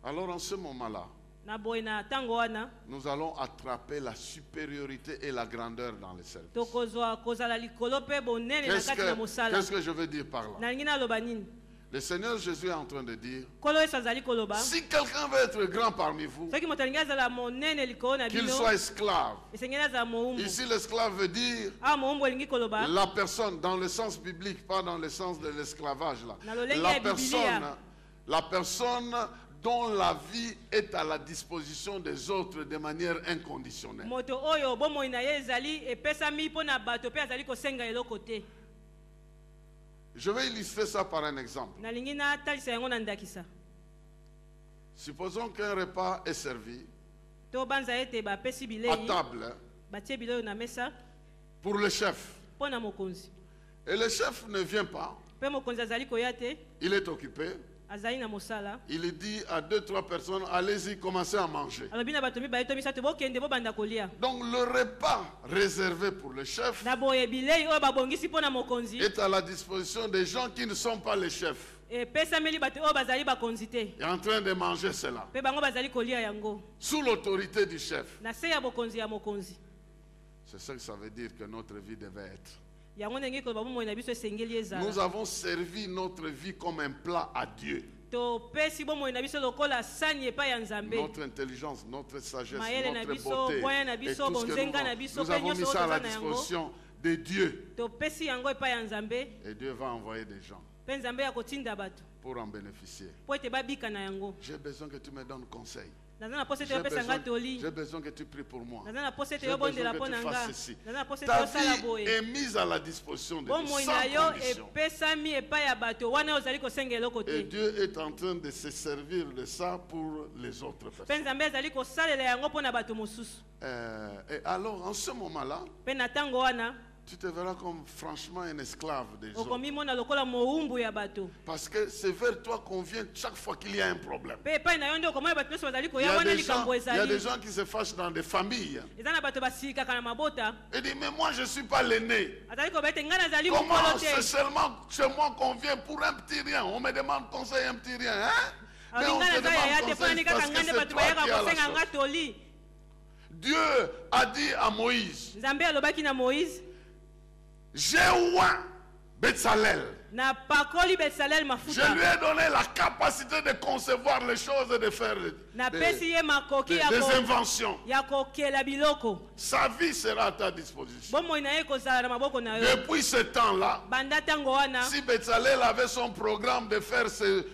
Alors en ce moment-là, na boye na tango wana nous allons attraper la supériorité et la grandeur dans le service. tokozwa kozala likolo pe bonene na kati na mosala. Qu'est-ce que je veux dire par là? Nalingi naloba nini? Le Seigneur Jésus est en train de dire, Kolo Yesu azali koloba si quelqu'un veut être grand parmi vous, soki moto alingi azala monene likolo na qu'il bino soit esclave. esengeli azala mowumbu. Ici, l'esclave veut dire Awa mowumbu elingi koloba la personne, dans le sens biblique, pas dans le sens de l'esclavage là. Na lolenge ya La personne dont la vie est à la disposition des autres de manière inconditionnelle. moto oyo bomoi na ye ezali epesami mpo na bato mpe azali kosenga eloko te. Je vais illustrer ça par un exemple. Nalingi natalisa yango na ndakisa. Supposons qu'un repas est servi To banza ete bapesi à bilei table batie bilei na mesa pour le chef. mpo na mokonzi. Et le chef ne vient pas, Mpe mokonzi azali koya te, il est occupé. azali na mosala. Il dit à 2-3 personnes, allez-y, commencez à manger. Alobi na bato mibale to misato bokende bobanda kolia. Donc le repas réservé pour le chef Na boye bilei oyo babongisi mpo na mokonzi est à la disposition des gens qui ne sont pas les chefs. epesameli bato oyo bazali bakonzi te. Et en train de manger cela. Mpe bango bazali kolia yango Sous l'autorité du chef. na se ya bokonzi ya mokonzi. C'est ça que ça veut dire que notre vie devait être. Yango ndenge koloba bomoi na biso esengeli Nous ezala. avons servi notre vie comme un plat à Dieu. Topesi bomoi na biso lokola sani epai ya Nzambe. Notre intelligence, notre sagesse, Mayele na notre biso, beauté boya na et biso, tout ce que bonzenga na biso, nous avons pe mis nyonso ça à la oyo toza na yango. disposition de Dieu. Topesi yango epai ya Nzambe Et Dieu va envoyer des gens mpe Nzambe akotinda bato pour en bénéficier. mpo ete babika na yango. J'ai besoin que tu me donnes conseil. Naza na posa ete J'ai yopesa nga toli. besoin que tu pries pour moi. Naza na posa ete J'ai yobondela besoin mpo que na tu nga. fasses ceci. Naza na posa ete Ta yosala vie boye. est mise à la disposition de Dieu Bomoi na yo sans condition. epesami epai ya bato wana ozali kosenga eloko Et te. Dieu est en train de se servir de ça pour les autres Mpe personnes. Nzambe azali kosalela yango mpo na bato mosusu. Et alors, en ce moment-là, Mpe na ntango wana tu te verras comme franchement un esclave des autres. okomimona lokola mowumbu ya bato. Parce que c'est vers toi qu'on vient chaque fois qu'il y a un problème. Mpe epai na yo nde okomona bato nyonso bazali Il y koya a wana des gens, likambo il y a des ezali. gens qui se fâchent dans des familles. Eza na bato basilikaka na mabota. Et disent, mais moi je ne suis pas l'aîné. Azali koba ete ngai nazali Comment mokolo c'est te. seulement chez moi qu'on vient pour un petit rien? On me demande conseil, un petit rien. Hein? Mais on Ngai te naza yaya te demande mpo nani conseil parce kaka que ngai nde c'est bato toi qui bayaka as la kosenga nga chose. toli. Dieu a dit à Moïse, Nzambe alobaki na Moïse j'ai oint Betsalel. na pakoli Betsalel Je mafuta. lui ai donné la capacité de concevoir les choses et de faire Napesi ye makoki ya des ko- inventions. ya kokela biloko. Sa vie sera à ta disposition. Bomoi na ye kozala na maboko na yo. Depuis ce temps-là, Banda ntango wana si Betsalel avait son programme de faire ses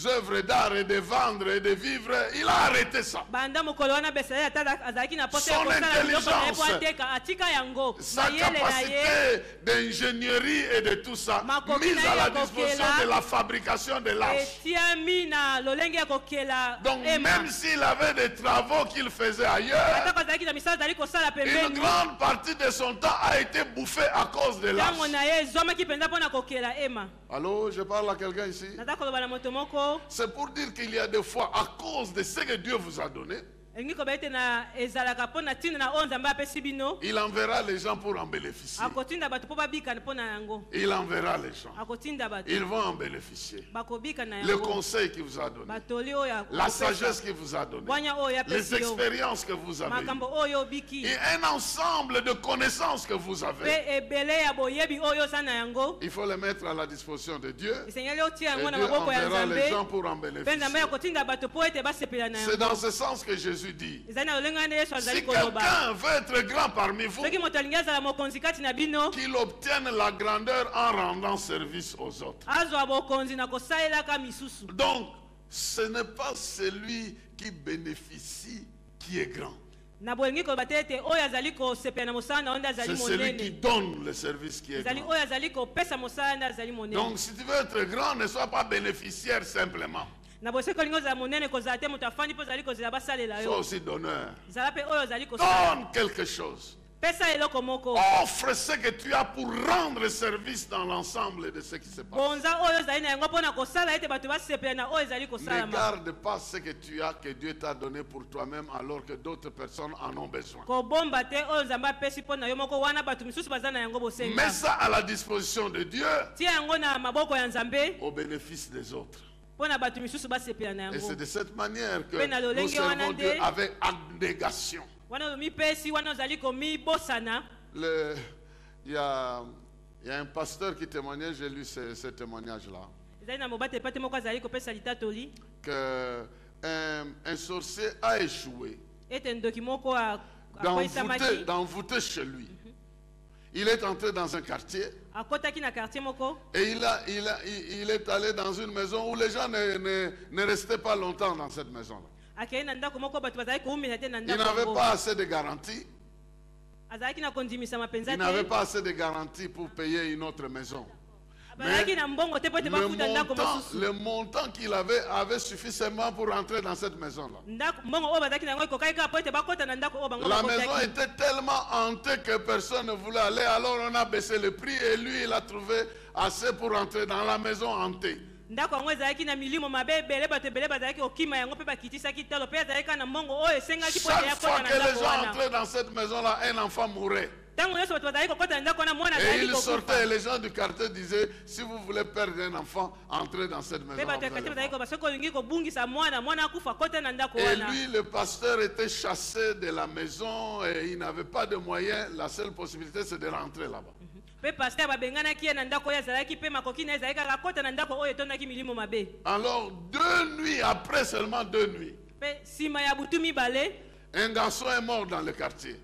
œuvres d'art et de vendre et de vivre, il a arrêté ça. banda mokolo wana Betsalel ata azalaki na posa ya Son kosala biloko na ye intelligence, po ateka atika yango. Sa Mayele na ye capacité d'ingénierie et de tout ça, Makoki mise na à la ye disposition kokela. de la fabrication de l'arche. etiami na lolenge ya kokela Donc ema. même s'il avait des travaux qu'il faisait ailleurs, atako azalaki na misala azali kosala une pembeni. grande partie de son temps a été bouffée à cause de l'arche. ntango na ye ezwamaki mpenza mpo na kokela ema. Allô, je parle à quelqu'un ici. naza koloba na moto moko C'est pour dire qu'il y a des fois, à cause de ce que Dieu vous a donné, elingi koba ete na ezalaka mpo na ntina na oyo Nzambe apesi bino. il enverra les gens pour en bénéficier. akotinda bato mpo babika mpo na yango. Il enverra les gens. akotinda bato Ils vont en bénéficier. bakobika na Le yango. conseil qu'il vous a donné, batoli oyo la sagesse qu'il vous a donnée, bwanya oyo les apesi yo. expériences que vous avez eues, makambo oyo obiki et un ensemble de connaissances que vous avez. mpe ebele ya boyebi oyo oza na yango. Il faut les mettre à la disposition de Dieu. esengeli otia Et yango na Dieu maboko ya enverra les gens Nzambe. pour en mpe Nzambe bénéficier. akotinda bato mpo ete basepela na C'est yango. dans ce sens que Jésus dit, ezali na lolenge wana Yesu si azali koloba. quelqu'un veut être grand parmi vous, soki moto alingi azala mokonzi kati na bino qu'il obtienne la grandeur en rendant service aux autres. azwa bokonzi na kosalelaka misusu. Donc, ce n'est pas celui qui bénéficie qui est grand. na bolingi koloba te ete oyo azali kosepela na mosala na yo nde azali C'est celui qui monene. donne le service qui est ezali grand. oyo azali kopesa mosala nde azali monene. Donc, si tu veux être grand, ne sois pas bénéficiaire simplement. na boye soki olingi ozala monene kozala te moto afandi mpo ozali kozela basalela Sois yo. aussi donneur. zala mpe oyo ozali kosala. Donne quelque chose. pesa eloko moko. Offre ce que tu as pour rendre service dans l'ensemble de ce qui se passe. bonza oyo ozali na yango mpo na kosala ete bato basepela na oyo ezali Ne kosalama. garde pas ce que tu as, que Dieu t'a donné pour toi-même, alors que d'autres personnes en ont besoin. kobomba te oyo Nzambe apesi mpo na yo moko wana bato misusu baza na yango Mets bosenga. ça à la disposition de Dieu tia yango na maboko ya Nzambe au bénéfice des autres. Et c'est de cette manière que Pe na nous lolenge servons wana Dieu nde. avec abnégation. Il y a un pasteur qui témoignait, j'ai lu ce témoignage-là, qu'un sorcier a échoué d'envoûter chez lui. Il est entré dans un quartier et il est allé dans une maison où les gens ne restaient pas longtemps dans cette maison-là. Il n'avait pas assez de garanties. Il n'avait pas assez de garanties pour payer une autre maison. Mais le montant qu'il avait suffisamment pour entrer dans cette maison-là. La maison était tellement hantée que personne ne voulait aller. Alors on a baissé le prix et lui il a trouvé assez pour entrer dans la maison hantée. Chaque fois que les gens entraient dans cette maison-là, un enfant mourait. Et il sortait et les gens du quartier disaient, si vous voulez perdre un enfant, entrez dans cette maison. Et lui, le pasteur était chassé de la maison et il n'avait pas de moyens. La seule possibilité, c'est de rentrer là-bas. Alors, 2 nuits, après seulement 2 nuits, un garçon est mort dans le quartier.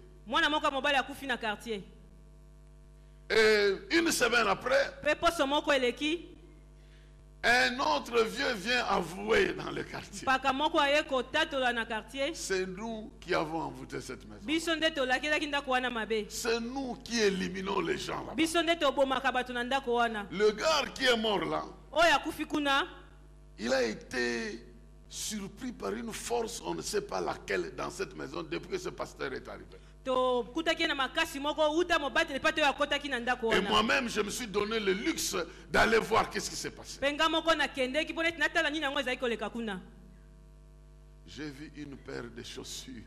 Et une semaine après, un autre vieux vient avouer dans le quartier. C'est nous qui avons envoûté cette maison. C'est nous qui éliminons les gens là. Le gars qui est mort là, il a été surpris par une force, on ne sait pas laquelle, dans cette maison depuis que ce pasteur est arrivé. Et moi-même, je me suis donné le luxe d'aller voir qu'est-ce qui s'est passé. J'ai vu une paire de chaussures.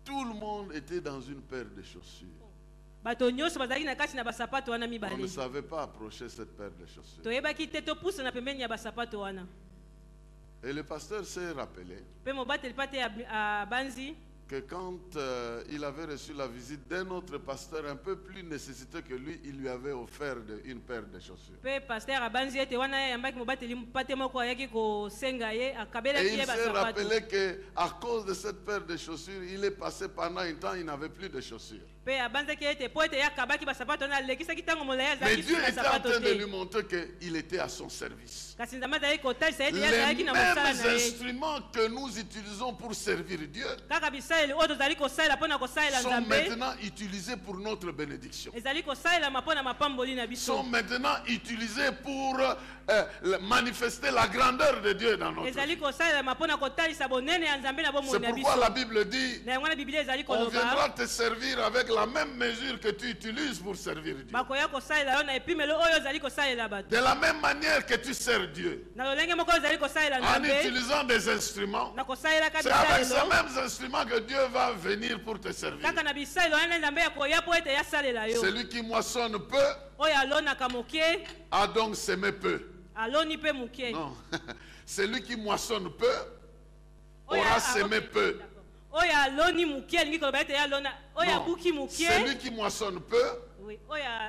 Tout le monde était dans une paire de chaussures. On ne savait pas approcher cette paire de chaussures. Et le pasteur s'est rappelé que quand il avait reçu la visite d'un autre pasteur un peu plus nécessiteux que lui, il lui avait offert une paire de chaussures. Et il s'est rappelé qu'à cause de cette paire de chaussures, il est passé pendant un temps, il n'avait plus de chaussures. Mais Dieu était en train de lui montrer qu'il était à son service. Les mêmes instruments que nous utilisons pour servir Dieu sont maintenant utilisés pour notre bénédiction. Sont maintenant utilisés pour manifester la grandeur de Dieu dans notre vie. C'est pourquoi la Bible dit, on viendra te servir avec la même mesure que tu utilises pour servir Dieu. De la même manière que tu sers Dieu, en utilisant des instruments, c'est avec ces mêmes instruments que Dieu va venir pour te servir. Celui qui moissonne peu a donc semé peu. Non. Celui qui moissonne peu aura semé peu. Non. Celui qui moissonne peu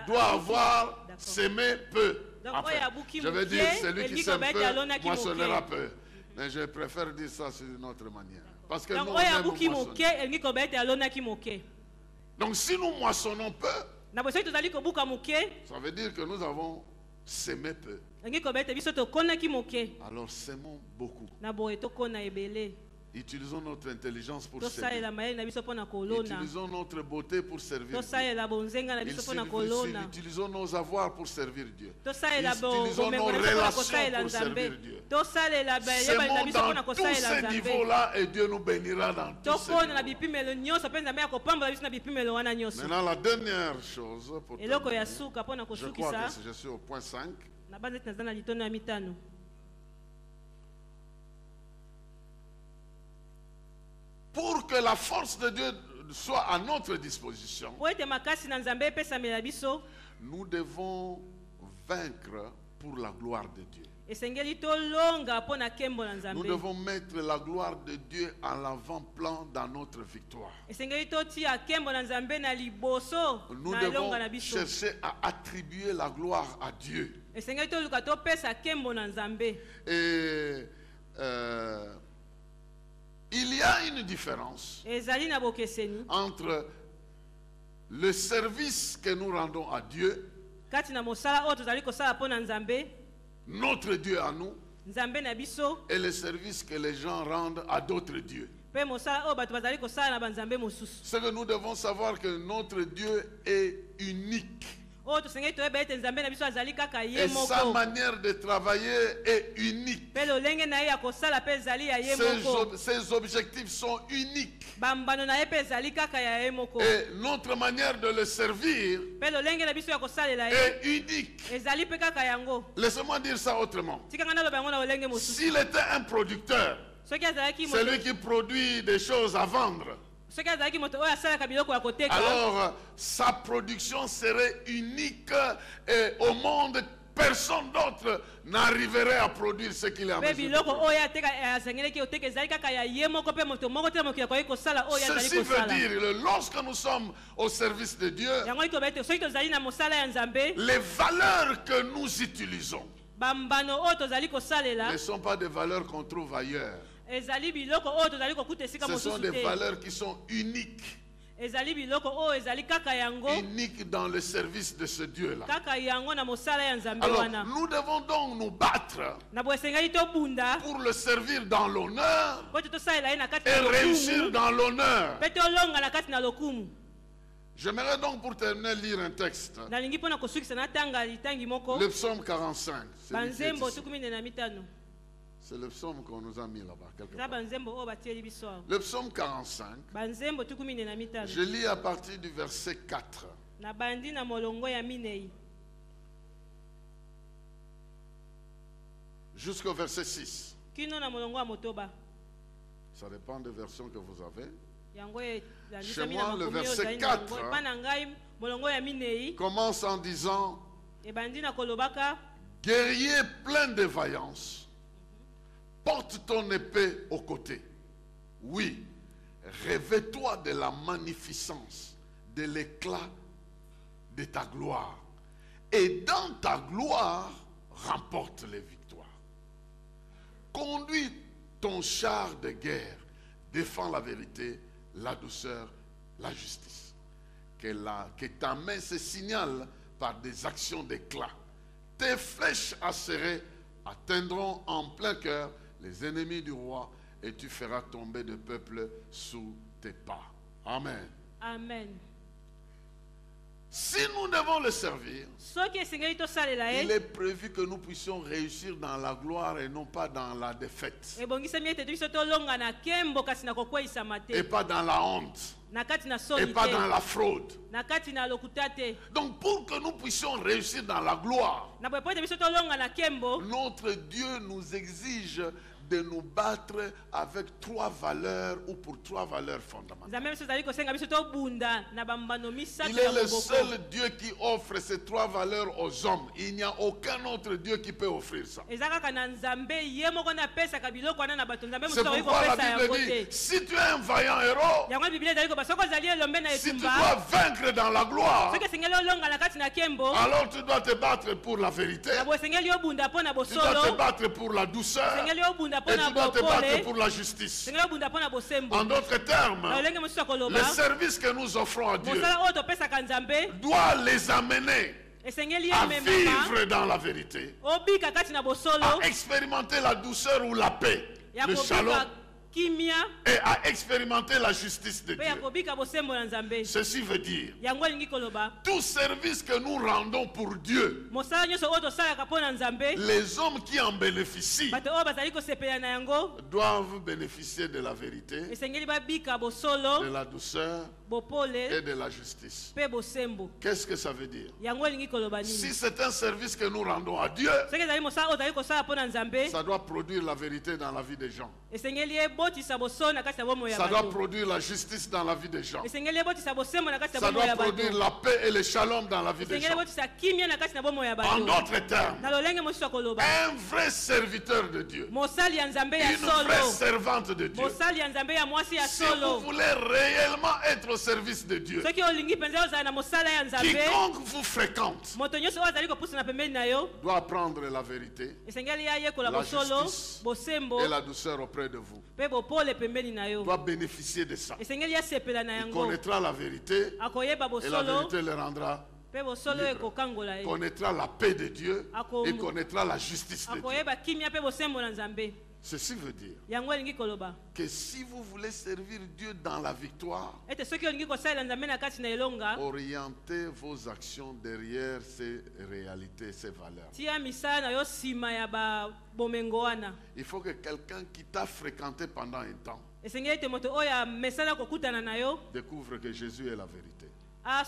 doit avoir semé peu. Enfin, je veux dire, celui qui sème peu moissonnera peu. Mais je préfère dire ça d'une autre manière. Parce que nous, on aime moissonner. Donc si nous moissonnons peu, ça veut dire que nous avons semé peu. Alors sémons beaucoup. Utilisons notre intelligence pour servir. Utilisons notre beauté pour servir Dieu. Utilisons nos avoirs pour servir Dieu. Utilisons nos relations pour servir Dieu. Sémons dans tous ces niveaux-là et Dieu nous bénira dans tous ces niveaux. Maintenant, la dernière chose, pour terminer, je crois que je suis au point 5. Pour que la force de Dieu soit à notre disposition, nous devons vaincre pour la gloire de Dieu. esengeli tolonga mpo na nkembo na Nous nzambe devons mettre la gloire de Dieu en l'avant-plan dans notre victoire. esengeli totia nkembo na nzambe na liboso Nous na devons elonga na biso chercher à attribuer la gloire à Dieu. esengeli toluka topesa nkembo na nzambe. Et il y a une différence ezali na bokeseni entre le service que nous rendons à Dieu, kati na mosala oyo tozali kosala mpo na nzambe, notre Dieu à nous, nzambe na biso, et le service que les gens rendent à d'autres dieux. mpe mosala oyo bato bazali kosala na banzambe mosusu. C'est que nous devons savoir que notre Dieu est unique. oyo tosengeli toyeba ete nzambe na biso azali kaka ye Et sa moko, manière de travailler est unique. mpe lolenge na ye ya kosala mpe ezali ya ye moko, Ses objectifs sont uniques. bambano na ye mpe ezali kaka ya ye moko, Et notre manière de le servir mpe lolenge na biso ya kosalela ye est unique. ezali mpe kaka yango. Laissez-moi dire ça autrement. tika nga naloba yango na lolenge mosusu. S'il était un producteur, soki azalaki c'est moto, lui qui produit des choses à vendre, soki azalaki moto oyo asalaka biloko ya koteka, alors sa production serait unique et au monde, personne d'autre n'arriverait à produire ce qu'il est en mpe mesure de biloko produire. oyo asengelaki koteka ezali kaka ya ye moko, mpe moto moko te moki akoki kosala oyo azali Ceci veut kosala. dire, lorsque nous sommes au service de Dieu, yango itoba ete soki tozali na mosala ya nzambe, les valeurs que nous utilisons bambano oyo tozali kosalela ne sont pas des valeurs qu'on trouve ailleurs. ezali biloko oyo tozali kokuta esika Ce sont mosusu des te, valeurs qui sont uniques. ezali biloko oyo ezali kaka yango, Uniques dans le service de ce Dieu-là. kaka yango na mosala ya nzambe Alors, wana. nous devons donc nous battre Na bo esengeli tobunda pour le servir dans l'honneur po ete tosalela ye na kati et na réussir lokumu, dans l'honneur. mpe tolonga na kati na lokumu. J'aimerais donc pour terminer lire un texte. nalingi mpo na kosukisa natanga litangi moko, Le psaume 45. celui qui est banzembo ici. 15. C'est le psaume qu'on nous a mis là-bas. quelque eza part. banzembo oyo batieli biso awa. Le psaume 45. banzembo 15. Je lis à partir du verset 4. na bandi na molongo ya minei Jusqu'au verset 6. kino na molongo ya motoba. Ça dépend des versions que vous avez. yango Chez elandisami moi, na le makomi oyo verset ezali na 4, yango. Epa na ngai molongo ya minei Commence en disant: ebandi na kolobaka: guerrier plein de vaillance, porte ton épée au côté. Oui, revêt-toi de la magnificence, de l'éclat de ta gloire. Et dans ta gloire, remporte les victoires. Conduis ton char de guerre, défends la vérité, la douceur, la justice. Que ta main se signale par des actions d'éclat. Tes flèches acérées atteindront en plein cœur les ennemis du roi, et tu feras tomber des peuples sous tes pas. Amen. amen. Si nous devons le servir, soki esengeli tosalela il ye, est prévu que nous puissions réussir dans la gloire et non pas dans la défaite. ebongisami ete biso tolonga na nkembo kasi na kokweyisama Et te, pas dans la honte. na kati na Et soni pas dans te, la fraude. na kati na lokuta te. Donc pour que nous puissions réussir dans la gloire, na boye po ete biso tolonga na nkembo, notre Dieu nous exige de nous battre avec 3 valeurs ou pour 3 valeurs fondamentales. nzambe biso ezali kosenga biso tobunda na bambano misato Il ya est le moboko. seul Dieu qui offre ces 3 valeurs aux hommes. Il n'y a aucun autre Dieu qui peut offrir ça. eza kaka na nzambe ye moko nde apesaka biloko wana na bato, nzambe C'est mosusu akoki pourquoi la kopesa Bible yango dit, te. si tu es un vaillant héros, yango biblia ezali koba soki ozali elombe na si tu etumba, dois vaincre dans la gloire, soki esengeli olonga na kati na nkembo, alors tu dois te battre pour la vérité, na boye esengeli obunda mpo na tu dois te bosolo, battre pour la douceur, esengeli obunda mpo et na tu dois te battre bopole, pour la justice. esengeli obunda mpo na bosembo. En d'autres termes, na lolenge mosusu ya koloba, le service que nous offrons à Dieu mosala oyo topesaka nzambe doit les amener esengeli à ememama vivre dans la vérité, obika kati na bosolo, à expérimenter la douceur ou la paix, ya le shalom, kobika kimia, et à expérimenter la justice de mpe ya Dieu. kobika bosembo na nzambe. Ceci veut dire, yango elingi koloba tout service que nous rendons pour Dieu, mosala nyonso oyo tosalaka mpo na nzambe, les hommes qui en bénéficient bato oyo bazali kosepela na yango doivent bénéficier de la vérité, esengeli babika de bosolo, la douceur bopole et de la justice. mpe bosembo. Qu'est-ce que ça veut dire? yango elingi koloba Si nini? c'est un service que nous rendons à Dieu, soki ezali mosala oyo ozali kosala mpo na nzambe, ça doit produire la vérité dans la vie des gens. esengeli Ça doit produire la justice dans la vie des gens. Ça Ça doit produire la paix et le shalom dans la vie des gens. En d'autres termes, un vrai serviteur de Dieu, une vraie servante de Dieu. Si vous voulez réellement être au service de Dieu, quiconque vous fréquente doit apprendre la vérité, la justice et la douceur auprès de vous. Doit bénéficier de ça. Il connaîtra la vérité et la vérité le rendra libre. Connaîtra la paix de Dieu et connaîtra la justice de Dieu. Ceci veut dire que si vous voulez servir Dieu dans la victoire, orientez vos actions derrière ces réalités, ces valeurs. Il faut que quelqu'un qui t'a fréquenté pendant un temps découvre que Jésus est la vérité. Et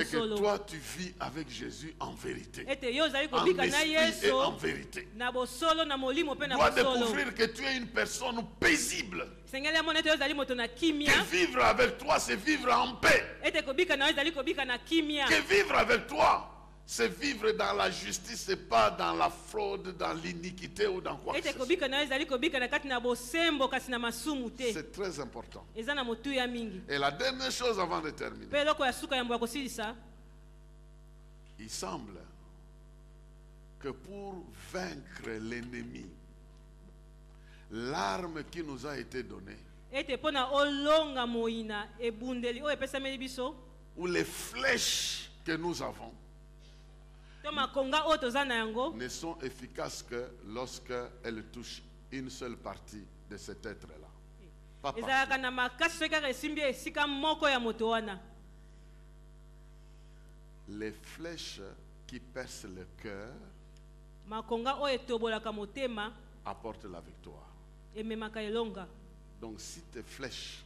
que toi tu vis avec Jésus en vérité, en esprit et en vérité. Dois découvrir que tu es une personne paisible. Que vivre avec toi, c'est vivre en paix. Que vivre avec toi, c'est vivre dans la justice et pas dans la fraude, dans l'iniquité ou dans quoi que ce soit. C'est très important. Et la dernière chose avant de terminer, il semble que pour vaincre l'ennemi, l'arme qui nous a été donnée, ou les flèches que nous avons, ne sont efficaces que lorsqu'elles touchent une seule partie de cet être-là. Pas les flèches qui percent le cœur apportent la victoire. Donc si tes flèches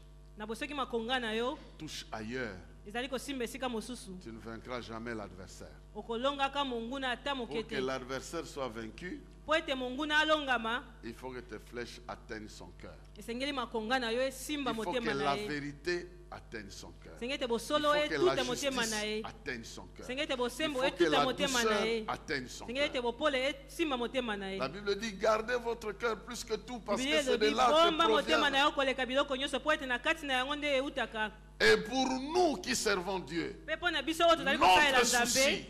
touchent ailleurs, tu ne vaincras jamais l'adversaire. Pour que l'adversaire soit vaincu, il faut que tes flèches atteignent son cœur. Il faut que la vérité atteigne son cœur. Il faut que la justice atteigne son cœur. Il faut que la douceur atteigne son cœur. La Bible dit, gardez votre cœur plus que tout parce que c'est de là que provient. Et pour nous qui servons Dieu, notre souci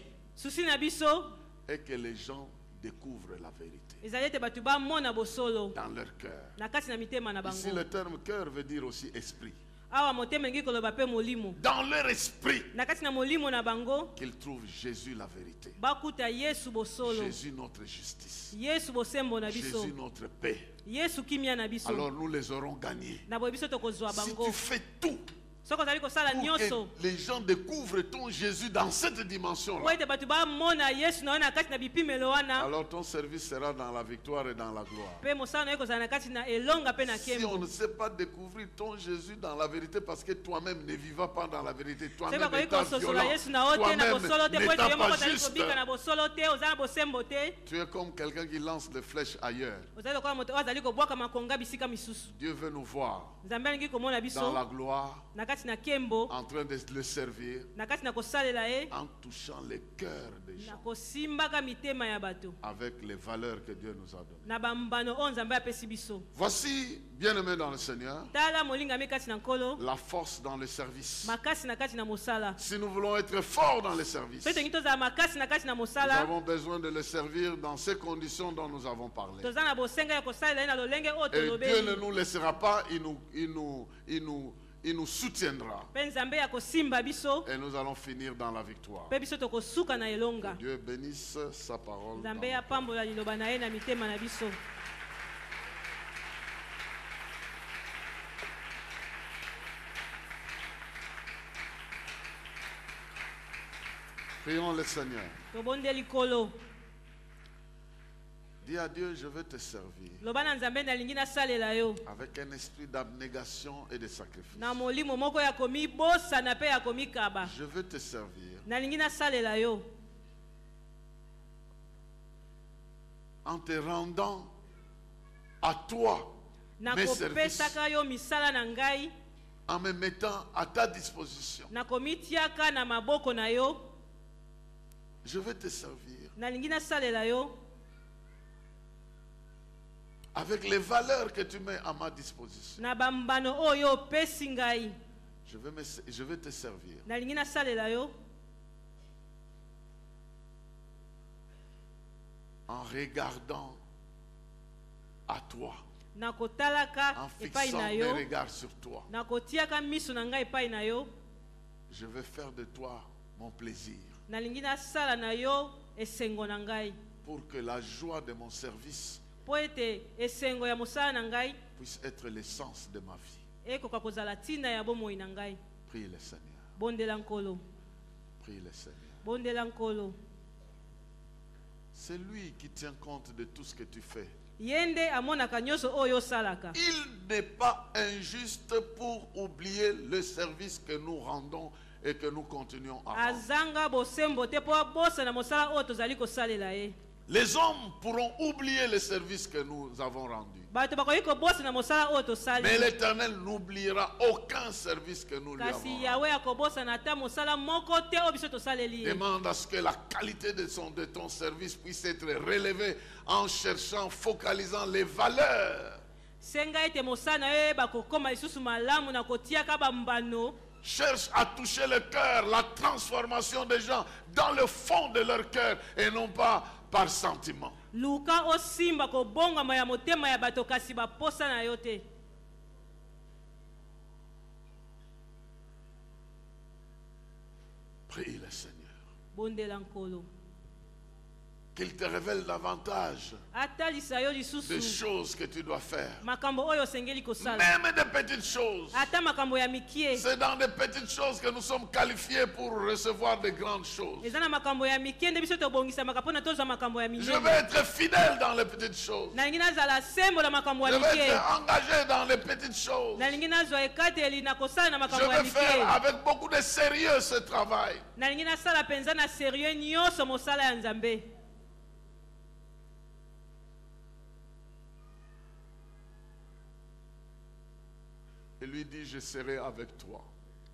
est que les gens découvrent la vérité dans leur cœur. Ici, le terme cœur veut dire aussi esprit. Dans leur esprit, qu'ils trouvent Jésus la vérité, Jésus notre justice, Jésus notre paix. Alors nous les aurons gagnés. Si tu fais tout pour que les gens découvrent ton Jésus dans cette dimension-là, alors ton service sera dans la victoire et dans la gloire. Si on ne sait pas découvrir ton Jésus dans la vérité parce que toi-même ne vivras pas dans la vérité, toi-même étant violent, toi-même n'étant pas juste, tu es comme quelqu'un qui lance des flèches ailleurs. Dieu veut nous voir dans la gloire, en train de le servir, en touchant les cœurs des gens avec les valeurs que Dieu nous a données. Voici, bien-aimés dans le Seigneur, la force dans le service. Si nous voulons être forts dans le service, nous avons besoin de le servir dans ces conditions dont nous avons parlé. Et Dieu ne nous laissera pas, il nous soutiendra. Et nous allons finir dans la victoire. Que Dieu bénisse sa parole. Prions le Seigneur. Dis à Dieu, je veux te servir avec un esprit d'abnégation et de sacrifice. Je veux te servir en te rendant à toi mes services nakopesaka yo misala na ngai en me mettant à ta disposition. nakomitiaka na maboko na yo Je vais te servir nalingi nasalela yo avec les valeurs que tu mets à ma disposition. na bambano oyo opesi ngai Je vais te servir nalingi nasalela yo en regardant à toi, nakotalaka en epai fixant na mes yo regards sur toi. nakotiaka miso na ngai epai na yo Je vais faire de toi mon plaisir nalingi nasala na yo esengo na ngai pour que la joie de mon service mpo ete esengo ya mosala na ngai puisse être l'essence de ma vie. ekoka kozala ntina ya bomoi na ngai. Prie le Seigneur. Bondela nkolo, Prie le Seigneur. bondela nkolo. C'est lui qui tient compte de tout ce que tu fais. Yende amonaka nyonso oyo salaka. Il n'est pas injuste pour oublier le service que nous rendons et que nous continuons à rendre. Azanga bosembo te po bosa na mosala oyo tozali kosalela ye. Les hommes pourront oublier le service que nous avons rendu. Bato bakoki kobosa na mosala oyo tosali. Mais l'Éternel n'oubliera aucun service que nous lui avons Kasi rendu. Yahweh akobosa na ta mosala moko te oyo biso tosaleli ye. Demande à ce que la qualité de ton service puisse être relevée en cherchant, focalisant les valeurs. Senga ete mosala na yo bakokoma lisusu malamu na kotiaka bambano. Cherche à toucher le cœur, la transformation des gens dans le fond de leur cœur et non pas par sentiment. Luka osimba ko bonga maya motema ya bato kasi baposa na yo te. Prie le Seigneur. Bondela nkolo. Qu'il te révèle davantage Atalisa yo lisusu. des choses que tu dois faire. Makambo oyo sengeli kosala. Même des petites choses. Ata makambo ya mikie. C'est dans des petites choses que nous sommes qualifiés pour recevoir de grandes choses. Ezana makambo ya mikie nde biso tobongisa makapona toza makambo ya minene. Je vais être fidèle dans les petites choses. Nalingi nazala sembo la makambo Je ya vais mikie. être engagé dans les petites choses. Nalingi nazwa ekateli na kosala na Je makambo ya vais faire mikie. avec beaucoup de sérieux ce travail. Nalingi nasala penza na sérieux nyonso mosala ya Nzambe. Et lui dit, je serai avec toi.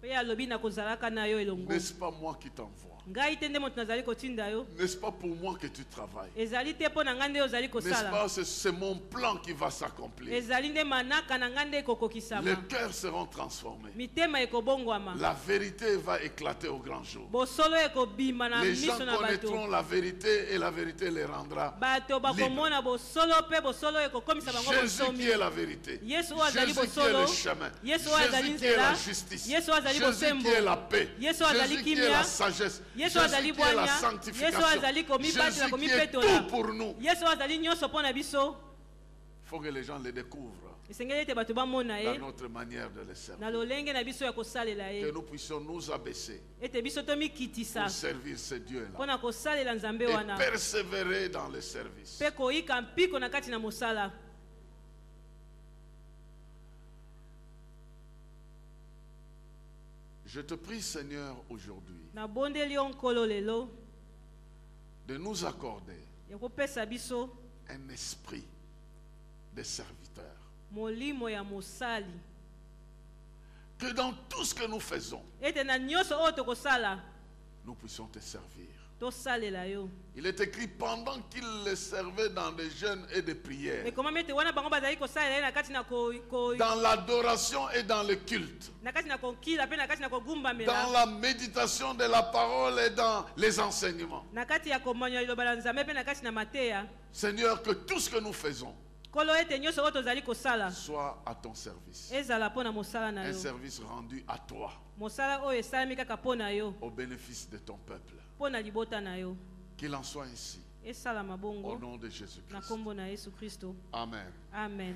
Pe alobi na kozalaka na yo elongo. N'est-ce pas moi qui t'envoie? Ngai te nde moto nazali kotinda yo. N'est-ce pas pour moi que tu travailles? Ezali te po na ngande yo ozali N'est-ce kosala. pas, c'est mon plan qui va s'accomplir. Ezali nde manaka na ngande ekokokisama. Les cœurs seront transformés. Mitema ekobongwama. La vérité va éclater au grand jour. Bosolo ekobima na Les gens miso na bato. connaîtront la vérité et la vérité les rendra Bato bakomona bosolo pe bosolo ekokomisa bango Jésus bosomi. qui est la vérité. Yesu oyo azali Jésus qui est bosolo. le chemin. Yesu oyo azali Jésus qui est la nzela. justice. Yesu oyo azali Jésus bosembo. qui est la paix. Yesu oyo azali Jésus qui est kimia. la sagesse. Yesu oyo azali Jésus qui est la bwanya. sanctification. Yesu oyo azali komibatela Jésus qui est komipetola. tout pour nous. Yesu oyo azali nyonso mpo na biso. Il faut que les gens le découvrent Esengeli ete bato bamona dans ye notre manière de le servir. na lolenge na biso ya kosalela Que ye. nous puissions nous abaisser Ete biso tomikitisa pour servir ce mpo Dieu-là na kosalela Nzambe et wana. persévérer dans le service. Mpe koyika mpiko na kati na mosala. Je te prie, Seigneur, aujourd'hui, Nabondeli yo nkolo lelo de nous accorder ya kopesa biso un esprit de serviteur. molimo ya mosali. Que dans tout ce que nous faisons, Ete na nyonso oyo tokosala nous puissions te servir. tosalela yo. Il est écrit pendant qu'il les servait dans des jeûnes et des prières, Ekomami ete wana bango bazali kosalela ye na kati na dans l'adoration et dans le culte, na kati na kokila mpe na kati na dans kogumbamela la méditation de la parole et dans les enseignements. na kati ya komanya liloba la Nzambe mpe na kati na mateya. Seigneur, que tout ce que nous faisons Kolo ete nyonso oyo tozali kosala soit à ton service. ezala mpo na mosala na Un yo. service rendu à toi, Mosala oyo esalami kaka mpo na yo, au bénéfice de ton peuple. mpo na libota na yo. Qu'il en soit ainsi, Esalama au bongo nom de na Jésus-Christ. kombo na Yesu Kristo. Amen. Amen.